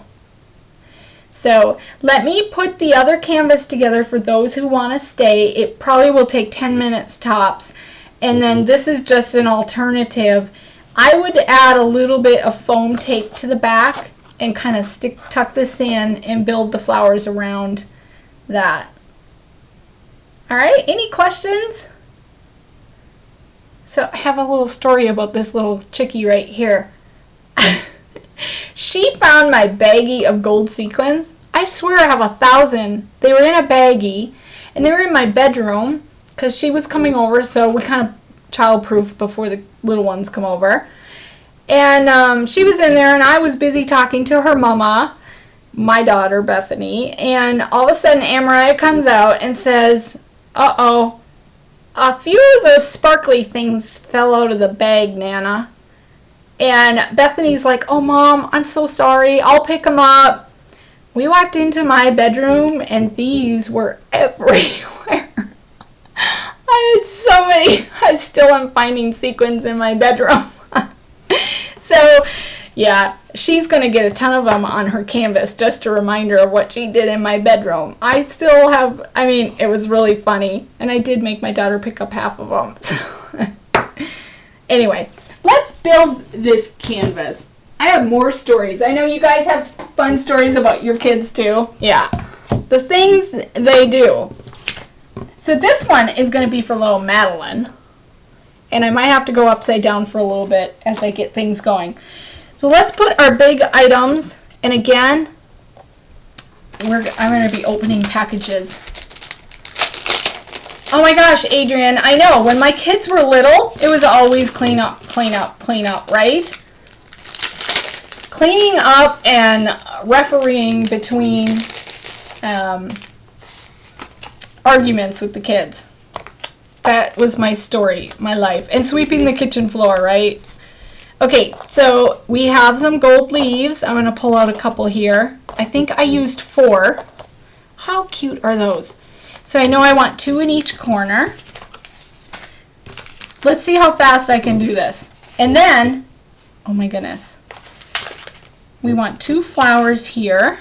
So let me put the other canvas together for those who want to stay. It probably will take 10 minutes tops. And then this is just an alternative. I would add a little bit of foam tape to the back and kind of tuck this in and build the flowers around that. All right, any questions? So I have a little story about this little chickie right here. She found my baggie of gold sequins. I swear I have 1,000. They were in a baggie, and they were in my bedroom because she was coming over, so we kind of childproof before the little ones come over. And she was in there, and I was busy talking to her mama, my daughter Bethany, and all of a sudden Amariah comes out and says, "Uh-oh, a few of the sparkly things fell out of the bag, Nana." And Bethany's like, "Oh, Mom, I'm so sorry. I'll pick them up." We walked into my bedroom, and these were everywhere. I had so many. I still am finding sequins in my bedroom. So, yeah, she's going to get a ton of them on her canvas, just a reminder of what she did in my bedroom. I still have, I mean, it was really funny. And I did make my daughter pick up half of them. So. Anyway. Let's build this canvas. I have more stories. I know you guys have fun stories about your kids too. Yeah. The things they do. So this one is going to be for little Madeline. And I might have to go upside down for a little bit as I get things going. So let's put our big items. And again, I'm going to be opening packages. Oh my gosh, Adrian, I know, when my kids were little, it was always clean up, clean up, clean up, right? Cleaning up and refereeing between arguments with the kids. That was my story, my life. And sweeping the kitchen floor, right? Okay, so we have some gold leaves. I'm going to pull out a couple here. I think I used 4. How cute are those? So I know I want 2 in each corner. Let's see how fast I can do this. And then, oh my goodness, we want 2 flowers here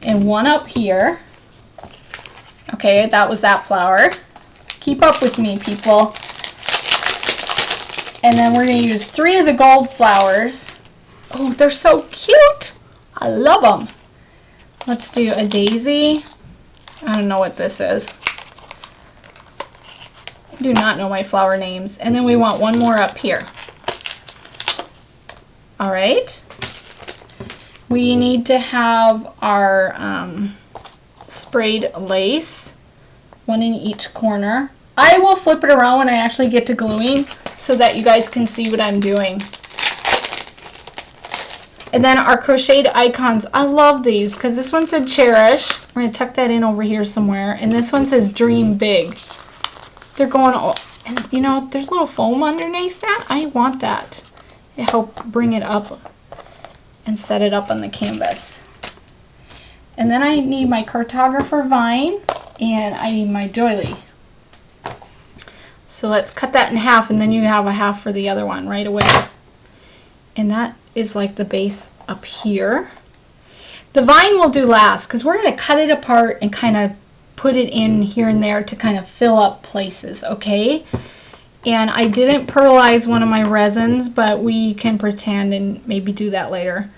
and 1 up here. Okay, that was that flower. Keep up with me, people. And then we're going to use 3 of the gold flowers. Oh, they're so cute. I love them. Let's do a daisy. I don't know what this is. I do not know my flower names. And then we want 1 more up here. All right. We need to have our sprayed lace, 1 in each corner. I will flip it around when I actually get to gluing so that you guys can see what I'm doing. And then our crocheted icons. I love these because this one said cherish. We're going to tuck that in over here somewhere. And this one says dream big. They're going, and you know, there's a little foam underneath that. I want that. It helped bring it up and set it up on the canvas. And then I need my cartographer vine and I need my doily. So let's cut that in half, and then you have a half for the other one right away. And that is like the base up here. The vine will do last because we're going to cut it apart and kind of put it in here and there to kind of fill up places, okay? And I didn't pearlize one of my resins, but we can pretend and maybe do that later.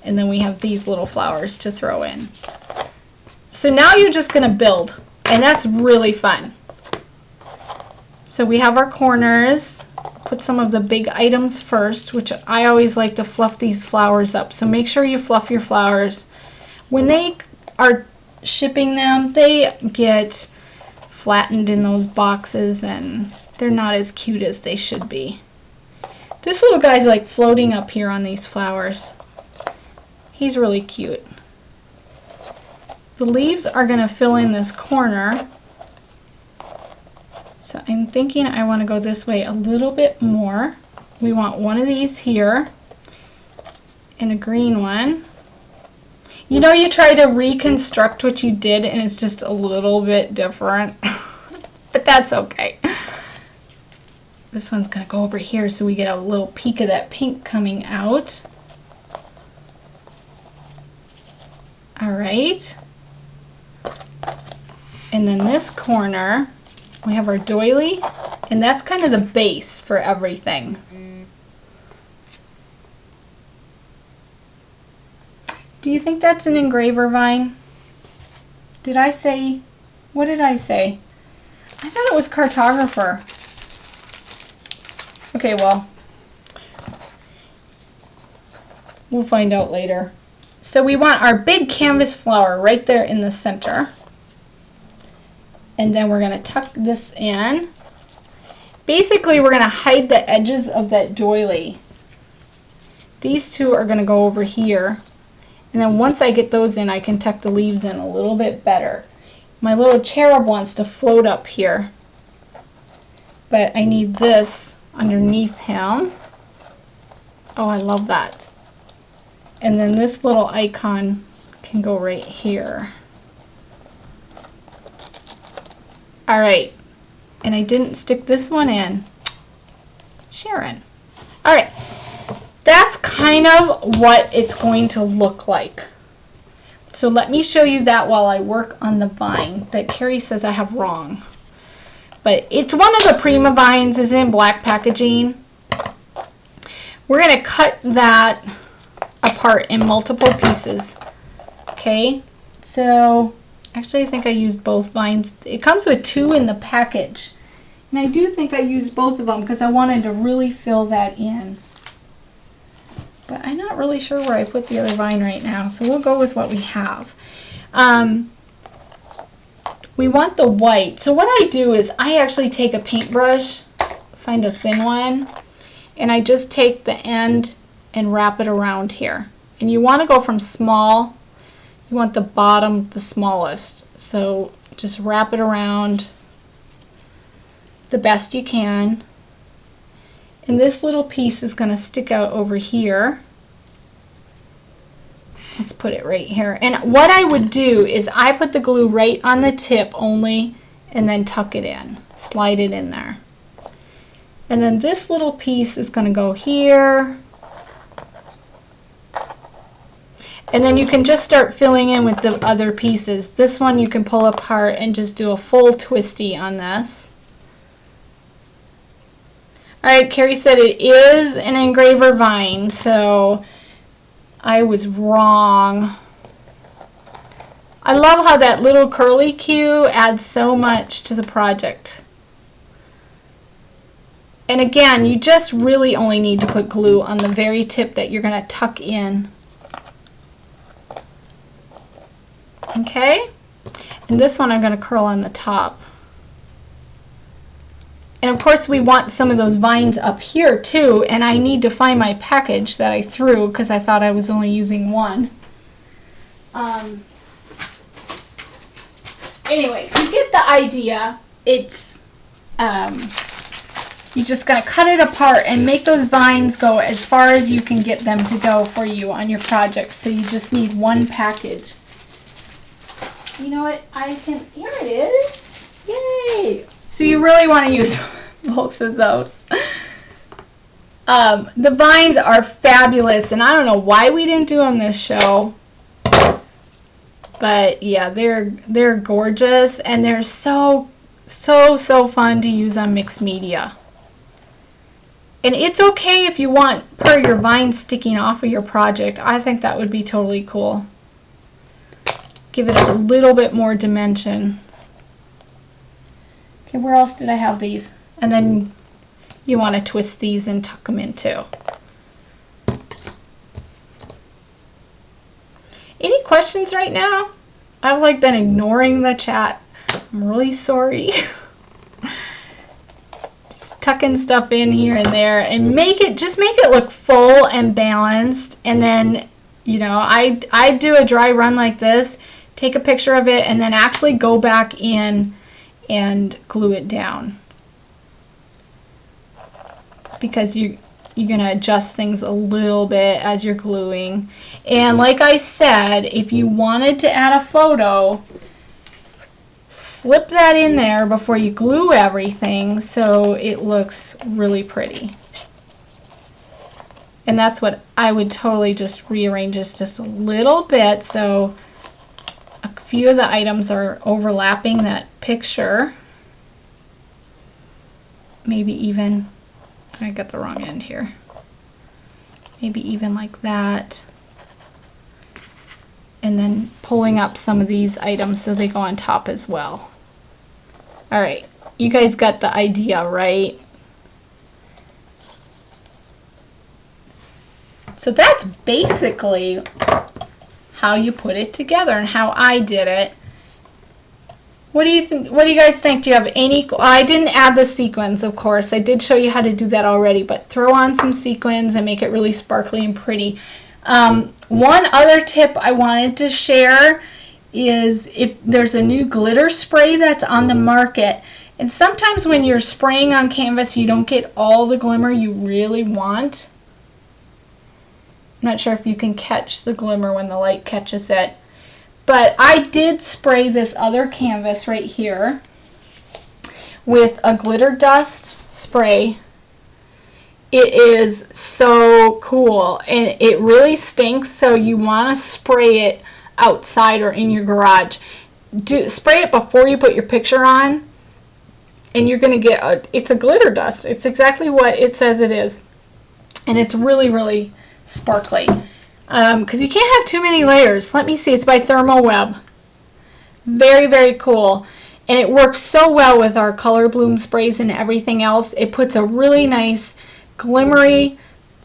And then we have these little flowers to throw in. So now you're just going to build, and that's really fun. So we have our corners. Put some of the big items first, which I always like to fluff these flowers up. So make sure you fluff your flowers. When they are shipping them, they get flattened in those boxes and they're not as cute as they should be. This little guy's like floating up here on these flowers. He's really cute. The leaves are going to fill in this corner. So I'm thinking I want to go this way a little bit more. We want one of these here and a green one. You know, you try to reconstruct what you did and it's just a little bit different, but that's okay. This one's gonna go over here so we get a little peek of that pink coming out. All right. And then this corner, we have our doily, and that's kind of the base for everything. Do you think that's an engraver vine? Did I say, what did I say? I thought it was cartographer. Okay, well, we'll find out later. So we want our big canvas flower right there in the center. And then we're going to tuck this in. Basically, we're going to hide the edges of that doily. These two are going to go over here. And then once I get those in, I can tuck the leaves in a little bit better. My little cherub wants to float up here. But I need this underneath him. Oh, I love that. And then this little icon can go right here. All right, and I didn't stick this one in. Sharon. All right, that's kind of what it's going to look like. So let me show you that while I work on the vine that Carrie says I have wrong. But it's one of the Prima vines, is in black packaging. We're going to cut that apart in multiple pieces. Okay, so actually I think I used both vines. It comes with 2 in the package. And I do think I used both of them because I wanted to really fill that in. But I'm not really sure where I put the other vine right now, so we'll go with what we have. We want the white. So what I do is I actually take a paintbrush, find a thin one, and I just take the end and wrap it around here. And you want to go from small, you want the bottom the smallest. So just wrap it around the best you can. And this little piece is going to stick out over here. Let's put it right here. And what I would do is I put the glue right on the tip only and then tuck it in, slide it in there. And then this little piece is going to go here. And then you can just start filling in with the other pieces. This one you can pull apart and just do a full twisty on this. Alright, Carrie said it is an engraver vine, so I was wrong. I love how that little curly Q adds so much to the project. And again, you just really only need to put glue on the very tip that you're going to tuck in. Okay? And this one I'm going to curl on the top. And of course we want some of those vines up here too, and I need to find my package that I threw because I thought I was only using one. Anyway, you get the idea. It's you just gotta cut it apart and make those vines go as far as you can get them to go for you on your project. So you just need one package. You know what? Here it is. Yay! So you really want to use both of those. The vines are fabulous, and I don't know why we didn't do them this show. But yeah, they're gorgeous, and they're so fun to use on mixed media. And it's okay if you want part of your vine sticking off of your project. I think that would be totally cool. Give it a little bit more dimension. Okay, where else did I have these? And then you want to twist these and tuck them in too. Any questions right now? I've like been ignoring the chat. I'm really sorry. Just tucking stuff in here and there and just make it look full and balanced. And then, you know, I do a dry run like this, take a picture of it, and then actually go back in and glue it down. Because you're going to adjust things a little bit as you're gluing. And like I said, if you wanted to add a photo, slip that in there before you glue everything so it looks really pretty. And that's what I would totally just rearrange this just a little bit so a few of the items are overlapping that picture. Maybe even, I got the wrong end here. Maybe even like that. And then pulling up some of these items so they go on top as well. All right, you guys got the idea, right? So that's basically how you put it together and how I did it. What do you think? What do you guys think? Do you have any? I didn't add the sequins, of course. I did show you how to do that already, but throw on some sequins and make it really sparkly and pretty. One other tip I wanted to share is if there's a new glitter spray that's on the market, and sometimes when you're spraying on canvas, you don't get all the glimmer you really want. I'm not sure if you can catch the glimmer when the light catches it. But I did spray this other canvas right here with a glitter dust spray. It is so cool, and it really stinks, so you want to spray it outside or in your garage. Spray it before you put your picture on, and you're going to get it's a glitter dust. It's exactly what it says it is, and it's really, really sparkly. Because you can't have too many layers. Let me see, it's by Thermal Web. Very, very cool. And it works so well with our color bloom sprays and everything else. It puts a really nice, glimmery,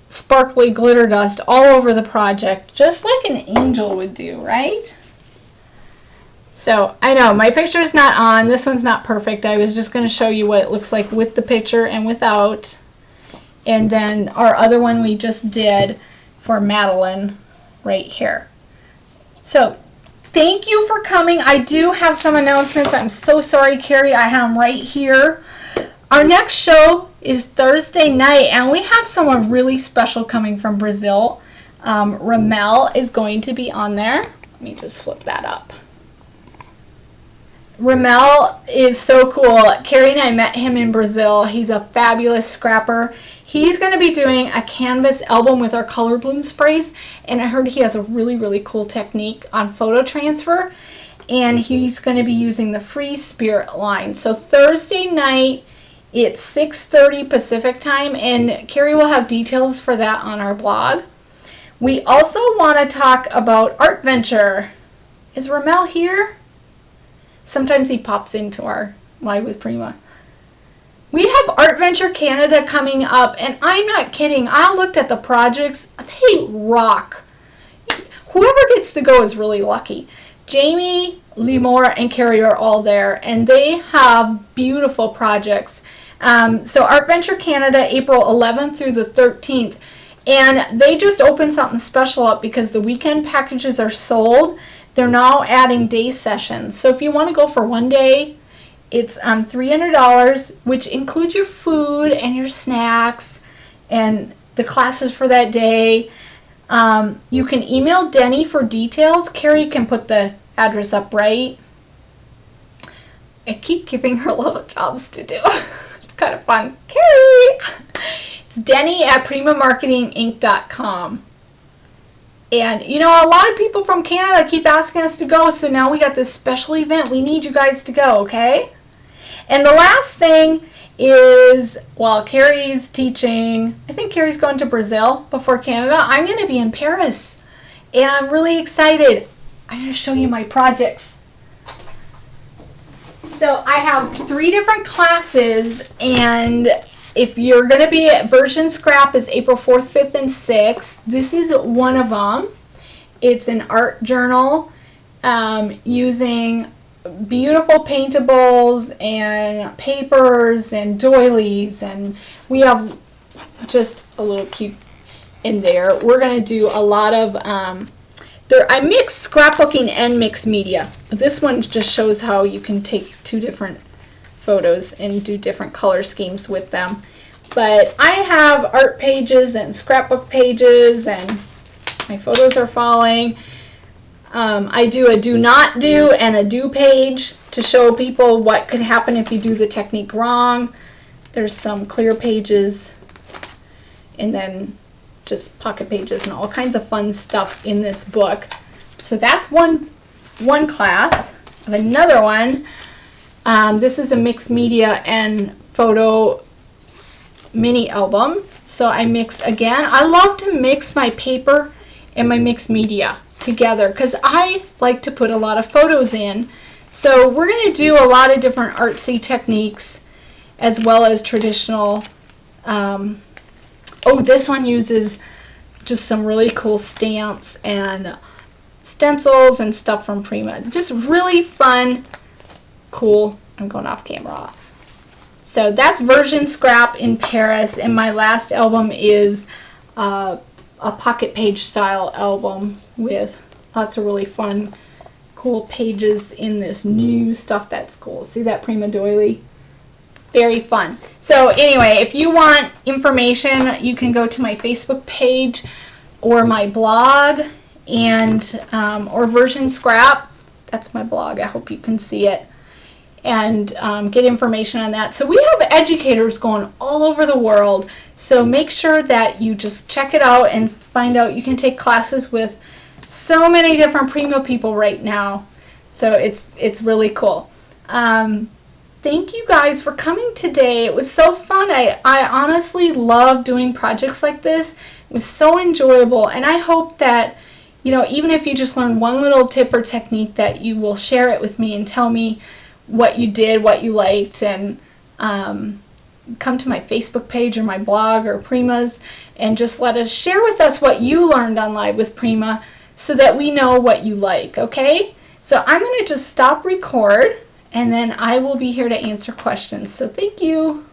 sparkly glitter dust all over the project, just like an angel would do, right? So, I know, my picture's not on. This one's not perfect. I was just going to show you what it looks like with the picture and without. And then our other one we just did for Madeline right here. So thank you for coming. I do have some announcements. I'm so sorry, Carrie. I have them right here. Our next show is Thursday night, and we have someone really special coming from Brazil. Ramel is going to be on there. Let me just flip that up. Ramel is so cool. Carrie and I met him in Brazil. He's a fabulous scrapper. He's going to be doing a canvas album with our color bloom sprays, and I heard he has a really, really cool technique on photo transfer, and he's going to be using the Free Spirit line. So Thursday night, it's 6:30 Pacific time, and Carrie will have details for that on our blog. We also want to talk about Art Venture. Is Ramel here? Sometimes he pops into our Live with Prima. We have Art Venture Canada coming up, and I'm not kidding. I looked at the projects. They rock. Whoever gets to go is really lucky. Jamie, Limor, and Carrie are all there, and they have beautiful projects. So Art Venture Canada, April 11th through the 13th. And they just opened something special up because the weekend packages are sold. They're now adding day sessions. So if you want to go for one day, it's $300, which includes your food and your snacks and the classes for that day. You can email Denny for details. Carrie can put the address up, right? I keep giving her little jobs to do. It's kind of fun. Carrie! It's Denny at primamarketinginc.com. And, you know, a lot of people from Canada keep asking us to go, so now we got this special event. We need you guys to go, okay? And the last thing is, while Carrie's teaching, I think Carrie's going to Brazil before Canada, I'm going to be in Paris. And I'm really excited. I'm going to show you my projects. So I have 3 different classes, and if you're going to be at Version Scrap is April 4th, 5th, and 6th. This is one of them. It's an art journal using beautiful paintables and papers and doilies, and we have just a little cute in there. We're going to do a lot of I mix scrapbooking and mixed media. This one just shows how you can take 2 different photos and do different color schemes with them. But I have art pages and scrapbook pages, and my photos are falling. I do a do not do and a do page to show people what could happen if you do the technique wrong. There's some clear pages and then just pocket pages and all kinds of fun stuff in this book. So that's one class. I have another one. This is a mixed media and photo mini album. So I mix again. I love to mix my paper and my mixed media together because I like to put a lot of photos in. So we're going to do a lot of different artsy techniques as well as traditional. Oh, this one uses just some really cool stamps and stencils and stuff from Prima. Just really fun, cool. I'm going off camera. So that's version scrap in Paris, and my last album is a pocket page style album with lots of really fun, cool pages in this new stuff that's cool. See that Prima Doily? Very fun. So anyway, if you want information, you can go to my Facebook page or my blog, and or version scrap. That's my blog. I hope you can see it, and get information on that. So we have educators going all over the world, so make sure that you just check it out and find out. You can take classes with so many different Prima people right now, so it's really cool. Thank you guys for coming today. It was so fun. I honestly love doing projects like this. It was so enjoyable, and I hope that, you know, even if you just learned one little tip or technique, that you will share it with me and tell me what you did, what you liked, and come to my Facebook page or my blog or Prima's and just share with us what you learned on Live with Prima so that we know what you like, okay? So I'm going to just stop record, and then I will be here to answer questions. So thank you.